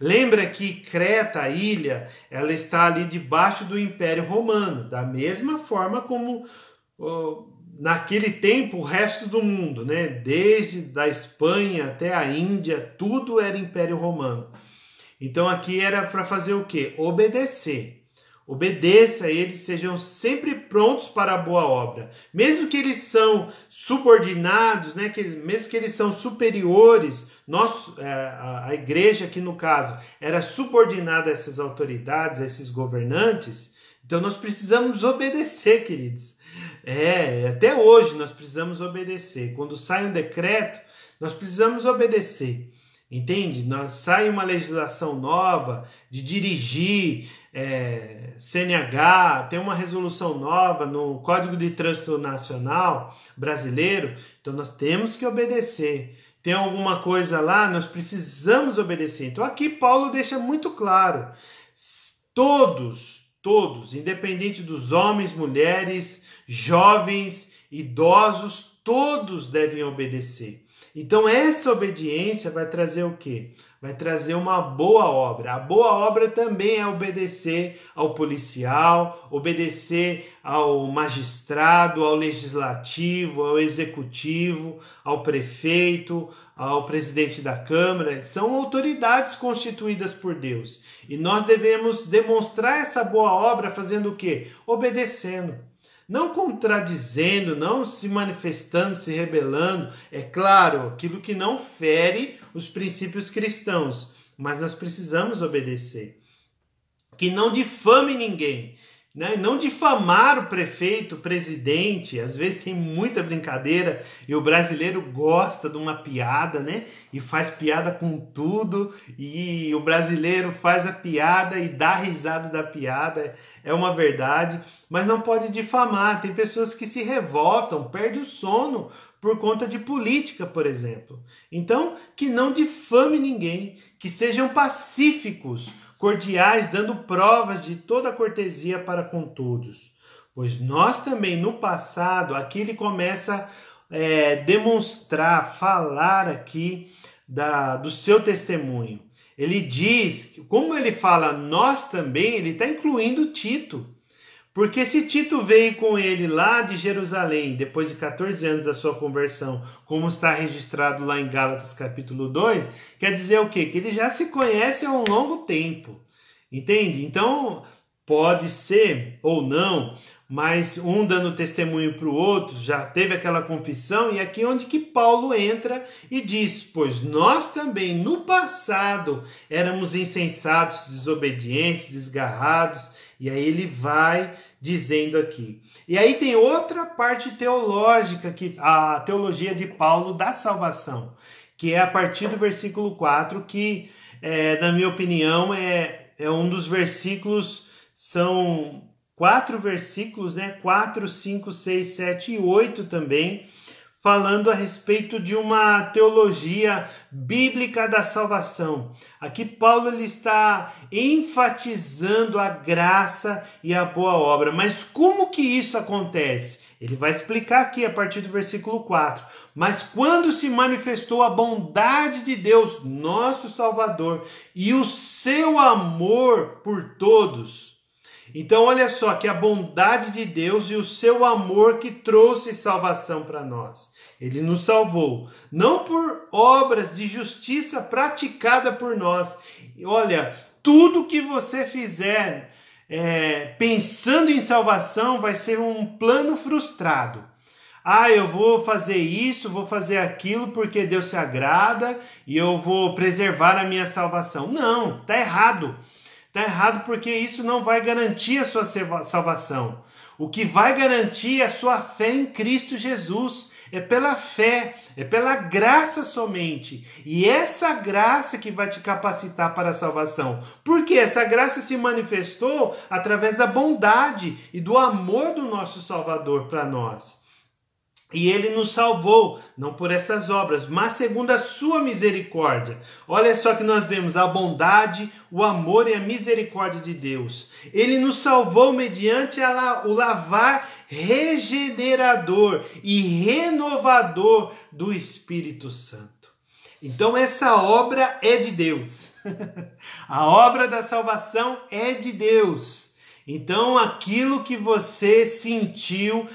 Lembra que Creta, a ilha, ela está ali debaixo do Império Romano, da mesma forma como naquele tempo o resto do mundo, né? Desde da Espanha até a Índia, tudo era Império Romano. Então aqui era para fazer o quê? Obedecer. Obedeça a eles, sejam sempre prontos para a boa obra. Mesmo que eles são subordinados, né? Mesmo que eles são superiores, a igreja aqui no caso era subordinada a essas autoridades, a esses governantes, então nós precisamos obedecer, queridos. Até hoje nós precisamos obedecer. Quando sai um decreto, nós precisamos obedecer. Entende? Sai uma legislação nova de dirigir, CNH, tem uma resolução nova no Código de Trânsito Nacional brasileiro, então nós temos que obedecer. Tem alguma coisa lá, nós precisamos obedecer. Então aqui Paulo deixa muito claro, todos, independente dos homens, mulheres, jovens, idosos, todos devem obedecer. Então essa obediência vai trazer o quê? Vai trazer uma boa obra. A boa obra também é obedecer ao policial, obedecer ao magistrado, ao legislativo, ao executivo, ao prefeito, ao presidente da Câmara. São autoridades constituídas por Deus. E nós devemos demonstrar essa boa obra fazendo o quê? Obedecendo. Não contradizendo, não se manifestando, se rebelando. É claro, aquilo que não fere os princípios cristãos, mas nós precisamos obedecer. Que não difame ninguém, né? Não difamar o prefeito, o presidente. Às vezes tem muita brincadeira e o brasileiro gosta de uma piada, né? E faz piada com tudo, e o brasileiro faz a piada e dá risada da piada. É uma verdade, mas não pode difamar. Tem pessoas que se revoltam, perdem o sono por conta de política, por exemplo. Então, que não difame ninguém, que sejam pacíficos, cordiais, dando provas de toda cortesia para com todos. Pois nós também, no passado, aqui ele começa a demonstrar, falar aqui do seu testemunho. Ele diz, como ele fala nós também, ele está incluindo Tito. Porque se Tito veio com ele lá de Jerusalém, depois de 14 anos da sua conversão, como está registrado lá em Gálatas capítulo 2, quer dizer o quê? Que ele já se conhece há um longo tempo. Entende? Então, pode ser ou não, mas um dando testemunho para o outro, já teve aquela confissão, e aqui é onde que Paulo entra e diz: pois nós também no passado éramos insensatos, desobedientes, desgarrados, e aí ele vai dizendo aqui. E aí tem outra parte teológica, que a teologia de Paulo da salvação, que é a partir do versículo 4, que na minha opinião é um dos versículos, são 4 versículos, né? 4, 5, 6, 7 e 8 também, falando a respeito de uma teologia bíblica da salvação. Aqui Paulo ele está enfatizando a graça e a boa obra. Mas como que isso acontece? Ele vai explicar aqui a partir do versículo 4. Mas quando se manifestou a bondade de Deus, nosso Salvador, e o seu amor por todos. Então olha só, que a bondade de Deus e o seu amor que trouxe salvação para nós. Ele nos salvou, não por obras de justiça praticada por nós. Olha, tudo que você fizer pensando em salvação vai ser um plano frustrado. Eu vou fazer isso, vou fazer aquilo porque Deus se agrada e eu vou preservar a minha salvação. Não, está errado. Está errado, porque isso não vai garantir a sua salvação. O que vai garantir é a sua fé em Cristo Jesus. É pela fé, é pela graça somente. E essa graça que vai te capacitar para a salvação. Porque essa graça se manifestou através da bondade e do amor do nosso Salvador para nós. E ele nos salvou, não por essas obras, mas segundo a sua misericórdia. Olha só que nós vemos a bondade, o amor e a misericórdia de Deus. Ele nos salvou mediante o lavar regenerador e renovador do Espírito Santo. Então essa obra é de Deus. A obra da salvação é de Deus. Então aquilo que você sentiu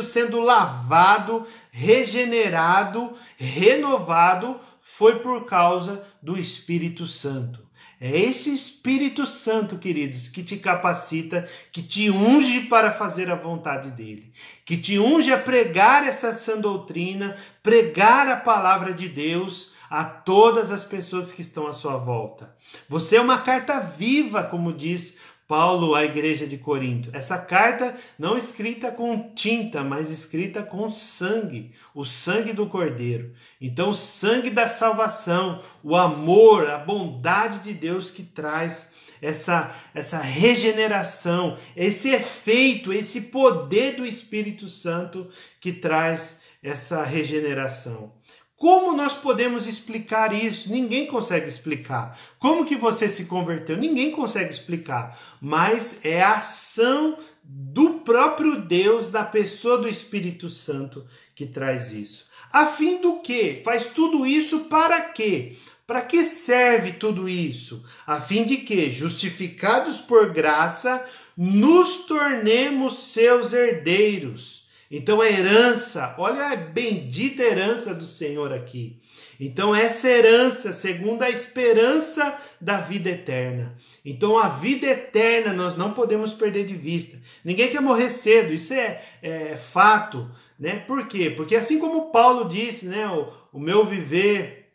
sendo lavado, regenerado, renovado, foi por causa do Espírito Santo. É esse Espírito Santo, queridos, que te capacita, que te unge para fazer a vontade dele, que te unge a pregar essa sã doutrina, pregar a palavra de Deus a todas as pessoas que estão à sua volta. Você é uma carta viva, como diz Paulo à igreja de Corinto. Essa carta não escrita com tinta, mas escrita com sangue, o sangue do Cordeiro. Então o sangue da salvação, o amor, a bondade de Deus que traz essa regeneração, esse efeito, esse poder do Espírito Santo que traz essa regeneração. Como nós podemos explicar isso? Ninguém consegue explicar. Como que você se converteu? Ninguém consegue explicar. Mas é a ação do próprio Deus, da pessoa do Espírito Santo, que traz isso. A fim do quê? Faz tudo isso para quê? Para que serve tudo isso? A fim de que, justificados por graça, nos tornemos seus herdeiros. Então a herança, olha a bendita herança do Senhor aqui. Então essa herança, segundo a esperança da vida eterna. Então a vida eterna nós não podemos perder de vista. Ninguém quer morrer cedo, isso é fato, né? Por quê? Porque assim como Paulo disse, né? O meu viver,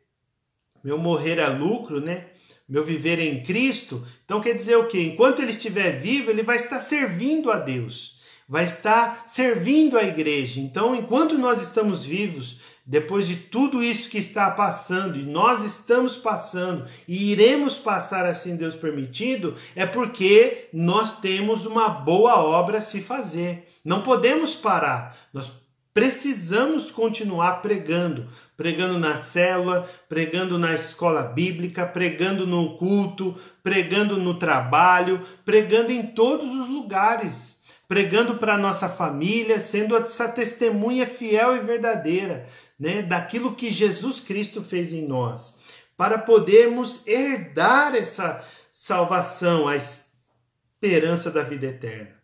meu morrer é lucro, né? Meu viver é em Cristo. Então quer dizer o quê? Enquanto ele estiver vivo, ele vai estar servindo a Deus. Vai estar servindo a igreja. Então, enquanto nós estamos vivos, depois de tudo isso que está passando, e nós estamos passando, e iremos passar assim, Deus permitindo, é porque nós temos uma boa obra a se fazer. Não podemos parar. Nós precisamos continuar pregando. Pregando na célula, pregando na escola bíblica, pregando no culto, pregando no trabalho, pregando em todos os lugares. Pregando para a nossa família, sendo essa testemunha fiel e verdadeira, né, daquilo que Jesus Cristo fez em nós, para podermos herdar essa salvação, a esperança da vida eterna.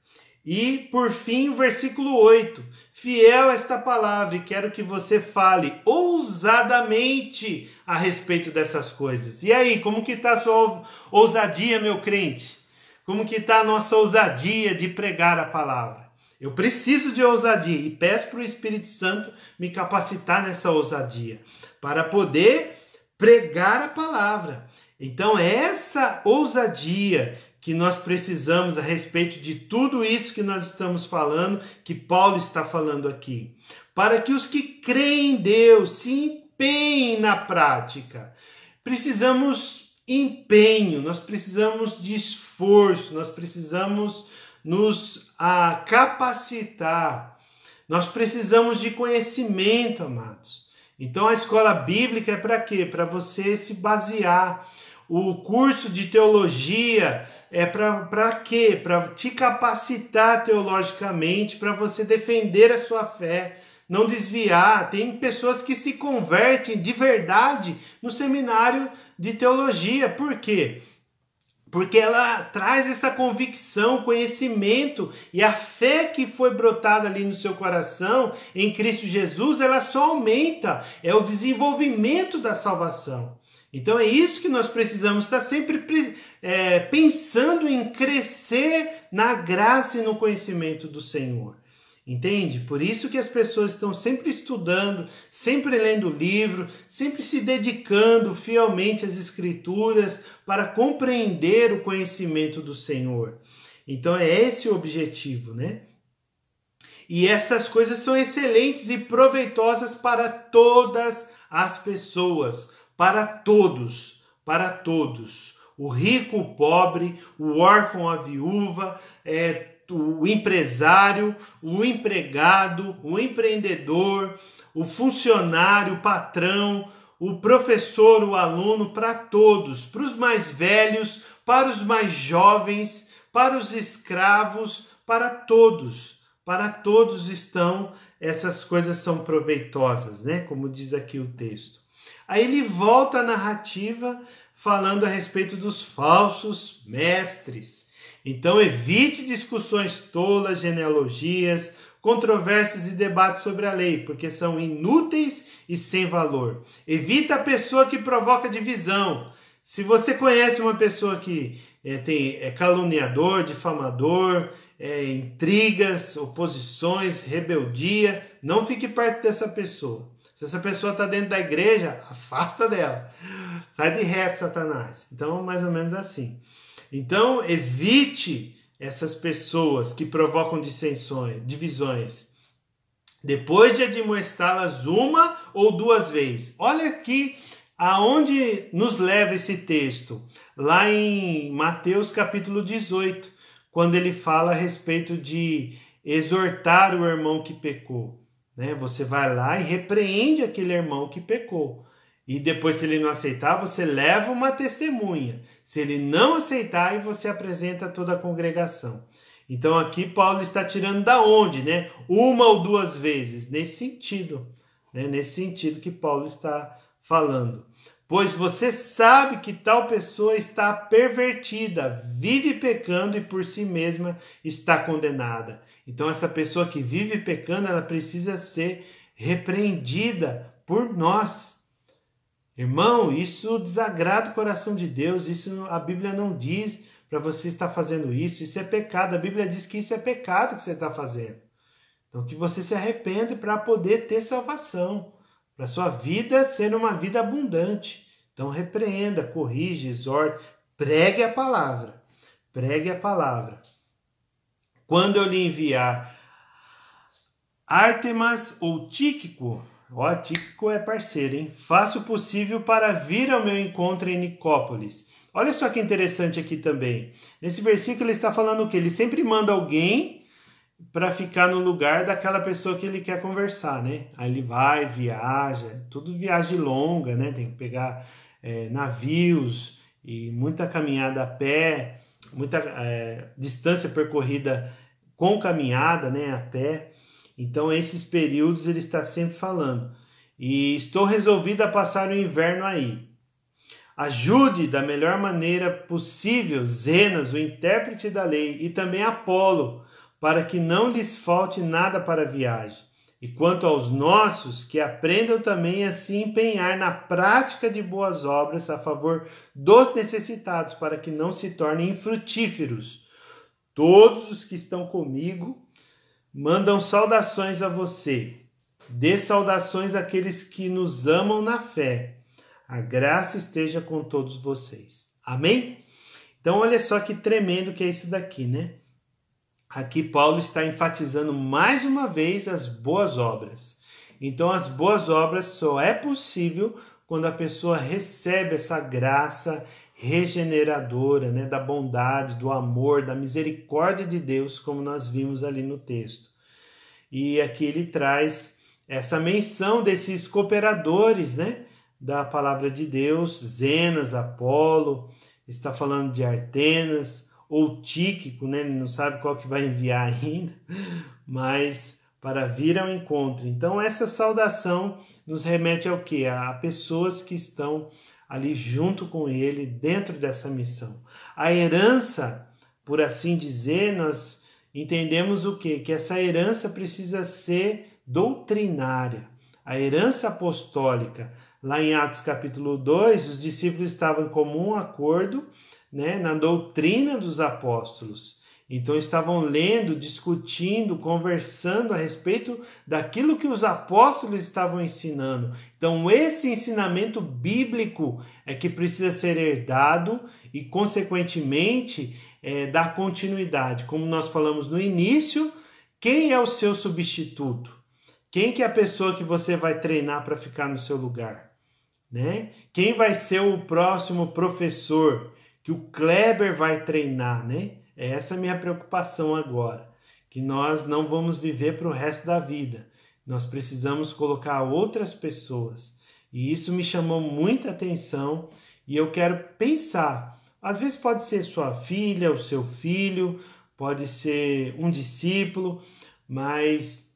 E, por fim, o versículo 8, fiel esta palavra, e quero que você fale ousadamente a respeito dessas coisas. E aí, como que está a sua ousadia, meu crente? Como que está a nossa ousadia de pregar a palavra? Eu preciso de ousadia e peço para o Espírito Santo me capacitar nessa ousadia para poder pregar a palavra. Então, essa ousadia que nós precisamos a respeito de tudo isso que nós estamos falando, que Paulo está falando aqui, para que os que creem em Deus se empenhem na prática. Precisamos empenho, nós precisamos de esforço, nós precisamos nos capacitar, nós precisamos de conhecimento, amados. Então a escola bíblica é para quê? Para você se basear. O curso de teologia é para quê? Para te capacitar teologicamente, para você defender a sua fé, não desviar. Tem pessoas que se convertem de verdade no seminário de teologia. Por quê? Porque ela traz essa convicção, conhecimento, e a fé que foi brotada ali no seu coração em Cristo Jesus, ela só aumenta, é o desenvolvimento da salvação. Então é isso que nós precisamos estar sempre pensando em crescer na graça e no conhecimento do Senhor. Entende? Por isso que as pessoas estão sempre estudando, sempre lendo livro, sempre se dedicando fielmente às Escrituras para compreender o conhecimento do Senhor. Então é esse o objetivo, né? E essas coisas são excelentes e proveitosas para todas as pessoas, para todos, para todos. O rico, o pobre, o órfão, a viúva, o empresário, o empregado, o empreendedor, o funcionário, o patrão, o professor, o aluno, para todos, para os mais velhos, para os mais jovens, para os escravos, para todos estão, essas coisas são proveitosas, né? Como diz aqui o texto. Aí ele volta à narrativa falando a respeito dos falsos mestres. Então evite discussões tolas, genealogias, controvérsias e debates sobre a lei, porque são inúteis e sem valor. Evita a pessoa que provoca divisão. Se você conhece uma pessoa que é caluniador, difamador, intrigas, oposições, rebeldia, não fique perto dessa pessoa. Se essa pessoa está dentro da igreja, afasta dela. Sai de reto, Satanás. Então, mais ou menos assim. Então, evite essas pessoas que provocam dissensões, divisões. Depois de admoestá-las uma ou duas vezes. Olha aqui aonde nos leva esse texto. Lá em Mateus capítulo 18, quando ele fala a respeito de exortar o irmão que pecou. Né? Você vai lá e repreende aquele irmão que pecou. E depois, se ele não aceitar, você leva uma testemunha. Se ele não aceitar, aí você apresenta toda a congregação. Então aqui Paulo está tirando da onde, né? Uma ou duas vezes, nesse sentido. Né? Nesse sentido que Paulo está falando. Pois você sabe que tal pessoa está pervertida, vive pecando e por si mesma está condenada. Então essa pessoa que vive pecando, ela precisa ser repreendida por nós. Irmão, isso desagrada o coração de Deus, isso a Bíblia não diz para você estar fazendo isso, isso é pecado, a Bíblia diz que isso é pecado que você está fazendo. Então que você se arrependa para poder ter salvação, para sua vida ser uma vida abundante. Então repreenda, corrige, exorte, pregue a palavra, pregue a palavra. Quando eu lhe enviar Ártemas ou Tíquico, Tíquico é parceiro, hein? Faça o possível para vir ao meu encontro em Nicópolis. Olha só que interessante aqui também. Nesse versículo ele está falando o quê? Ele sempre manda alguém para ficar no lugar daquela pessoa que ele quer conversar, né? Aí ele vai, viaja, tudo viagem longa, né? Tem que pegar navios e muita caminhada a pé, muita distância percorrida com caminhada, né? A pé. Então, esses períodos ele está sempre falando. E estou resolvido a passar o inverno aí. Ajude da melhor maneira possível Zenas, o intérprete da lei, e também Apolo, para que não lhes falte nada para a viagem. E quanto aos nossos, que aprendam também a se empenhar na prática de boas obras a favor dos necessitados, para que não se tornem infrutíferos. Todos os que estão comigo mandam saudações a você. Dê saudações àqueles que nos amam na fé. A graça esteja com todos vocês. Amém? Então, olha só que tremendo que é isso daqui, né? Aqui Paulo está enfatizando mais uma vez as boas obras. Então, as boas obras só é possível quando a pessoa recebe essa graça regeneradora, né, da bondade, do amor, da misericórdia de Deus, como nós vimos ali no texto. E aqui ele traz essa menção desses cooperadores, né, da palavra de Deus, Zenas, Apolo, está falando de Artenas, ou Tíquico, né? Ele não sabe qual que vai enviar ainda, mas para vir ao encontro. Então, essa saudação nos remete ao quê? A pessoas que estão ali junto com ele, dentro dessa missão. A herança, por assim dizer, nós entendemos o quê? Que essa herança precisa ser doutrinária. A herança apostólica. Lá em Atos capítulo 2, os discípulos estavam em comum acordo, né, na doutrina dos apóstolos. Então estavam lendo, discutindo, conversando a respeito daquilo que os apóstolos estavam ensinando. Então esse ensinamento bíblico é que precisa ser herdado e, consequentemente, dar continuidade. Como nós falamos no início, quem é o seu substituto? Quem que é a pessoa que você vai treinar para ficar no seu lugar? Né? Quem vai ser o próximo professor que o Kleber vai treinar, né? Essa é a minha preocupação agora, que nós não vamos viver para o resto da vida. Nós precisamos colocar outras pessoas. E isso me chamou muita atenção e eu quero pensar. Às vezes pode ser sua filha, o seu filho, pode ser um discípulo, mas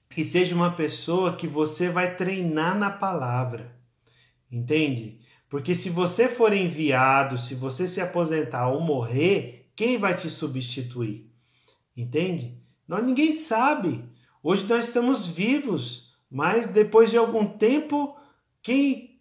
que seja uma pessoa que você vai treinar na palavra. Entende? Porque se você for enviado, se você se aposentar ou morrer, quem vai te substituir? Entende? Ninguém sabe. Hoje nós estamos vivos, mas depois de algum tempo, quem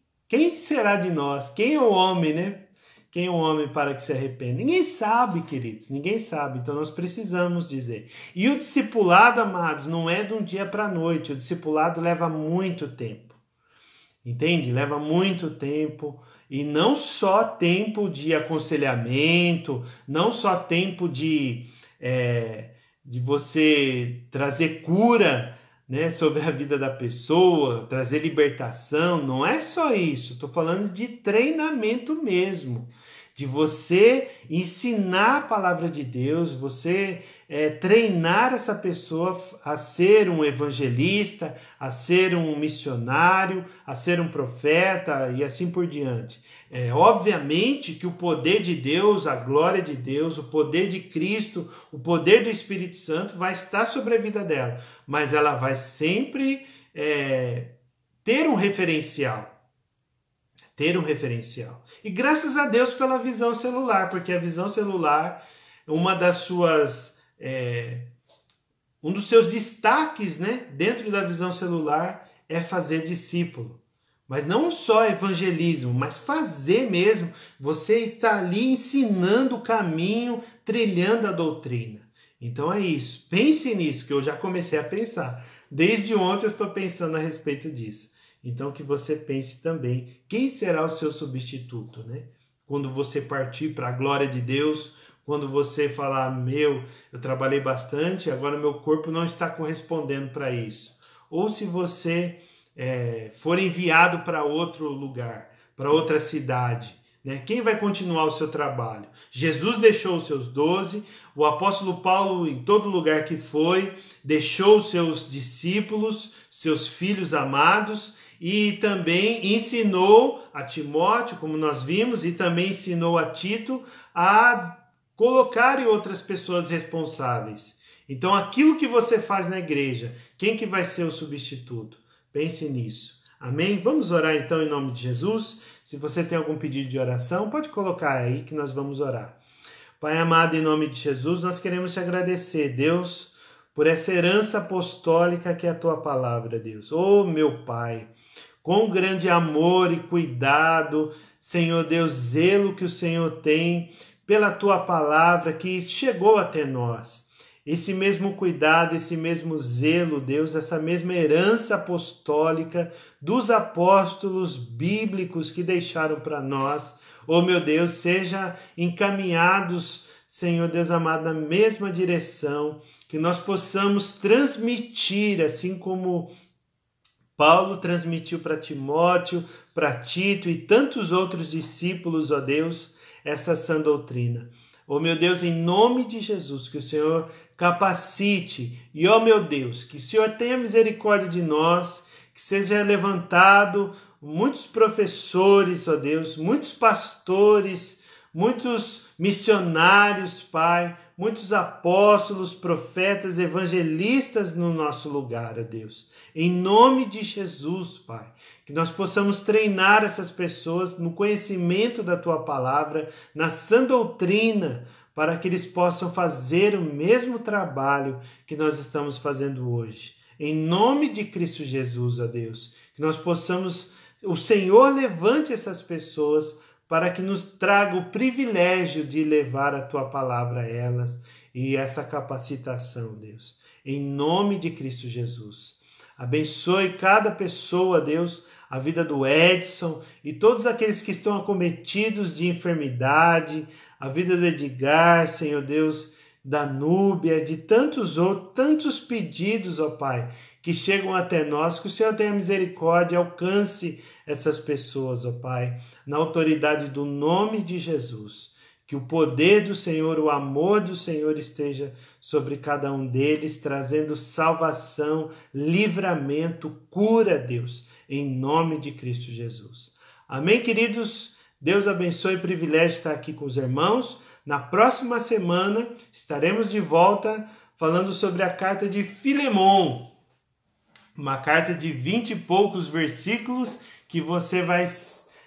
será de nós? Quem é o homem, né? Quem é o homem para que se arrependa? Ninguém sabe, queridos, ninguém sabe. Então nós precisamos dizer. E o discipulado, amados, não é de um dia para a noite. O discipulado leva muito tempo. Entende? Leva muito tempo. E não só tempo de aconselhamento, não só tempo de você trazer cura, né, sobre a vida da pessoa, trazer libertação. Não é só isso. Estou falando de treinamento mesmo. De você ensinar a palavra de Deus, você treinar essa pessoa a ser um evangelista, a ser um missionário, a ser um profeta e assim por diante. Obviamente que o poder de Deus, a glória de Deus, o poder de Cristo, o poder do Espírito Santo vai estar sobre a vida dela, mas ela vai sempre ter um referencial. E graças a Deus pela visão celular, porque a visão celular, um dos seus destaques, né, dentro da visão celular é fazer discípulo. Mas não só evangelismo, mas fazer mesmo. Você está ali ensinando o caminho, trilhando a doutrina. Então é isso. Pense nisso, que eu já comecei a pensar. Desde ontem eu estou pensando a respeito disso. Então que você pense também, quem será o seu substituto, né? Quando você partir para a glória de Deus, quando você falar, eu trabalhei bastante, agora meu corpo não está correspondendo para isso. Ou se você for enviado para outro lugar, para outra cidade, né? Quem vai continuar o seu trabalho? Jesus deixou os seus 12, o apóstolo Paulo, em todo lugar que foi, deixou os seus discípulos, seus filhos amados, e também ensinou a Timóteo, como nós vimos, e também ensinou a Tito a colocarem outras pessoas responsáveis. Então, aquilo que você faz na igreja, quem que vai ser o substituto? Pense nisso. Amém? Vamos orar então em nome de Jesus. Se você tem algum pedido de oração, pode colocar aí que nós vamos orar. Pai amado, em nome de Jesus, nós queremos te agradecer, Deus, por essa herança apostólica que é a tua palavra, Deus. Oh, meu Pai, com grande amor e cuidado, Senhor Deus, zelo que o Senhor tem pela tua palavra que chegou até nós. Esse mesmo cuidado, esse mesmo zelo, Deus, essa mesma herança apostólica dos apóstolos bíblicos que deixaram para nós, oh meu Deus, seja encaminhados, Senhor Deus amado, na mesma direção, que nós possamos transmitir, assim como Paulo transmitiu para Timóteo, para Tito e tantos outros discípulos, ó Deus, essa sã doutrina. Ó meu Deus, em nome de Jesus, que o Senhor capacite e, ó meu Deus, que o Senhor tenha misericórdia de nós, que seja levantado muitos professores, ó Deus, muitos pastores, muitos missionários, Pai, muitos apóstolos, profetas, evangelistas no nosso lugar, ó Deus. Em nome de Jesus, Pai, que nós possamos treinar essas pessoas no conhecimento da Tua palavra, na sã doutrina, para que eles possam fazer o mesmo trabalho que nós estamos fazendo hoje. Em nome de Cristo Jesus, ó Deus, que nós possamos, o Senhor levante essas pessoas para que nos traga o privilégio de levar a Tua palavra a elas e essa capacitação, Deus. Em nome de Cristo Jesus. Abençoe cada pessoa, Deus, a vida do Edson e todos aqueles que estão acometidos de enfermidade, a vida do Edgar, Senhor Deus, da Núbia, de tantos outros, tantos pedidos, ó Pai, que chegam até nós, que o Senhor tenha misericórdia e alcance essas pessoas, ó Pai, na autoridade do nome de Jesus. Que o poder do Senhor, o amor do Senhor esteja sobre cada um deles, trazendo salvação, livramento, cura, Deus, em nome de Cristo Jesus. Amém, queridos? Deus abençoe, privilégio estar aqui com os irmãos. Na próxima semana estaremos de volta falando sobre a carta de Filemon, uma carta de 20 e poucos versículos que você vai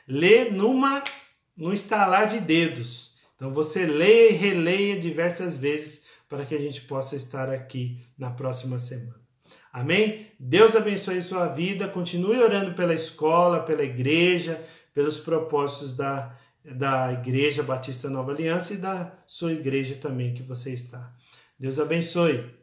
ler no estalar de dedos. Então você leia e releia diversas vezes para que a gente possa estar aqui na próxima semana. Amém? Deus abençoe a sua vida. Continue orando pela escola, pela igreja, pelos propósitos da Igreja Batista Nova Aliança e da sua igreja também que você está. Deus abençoe.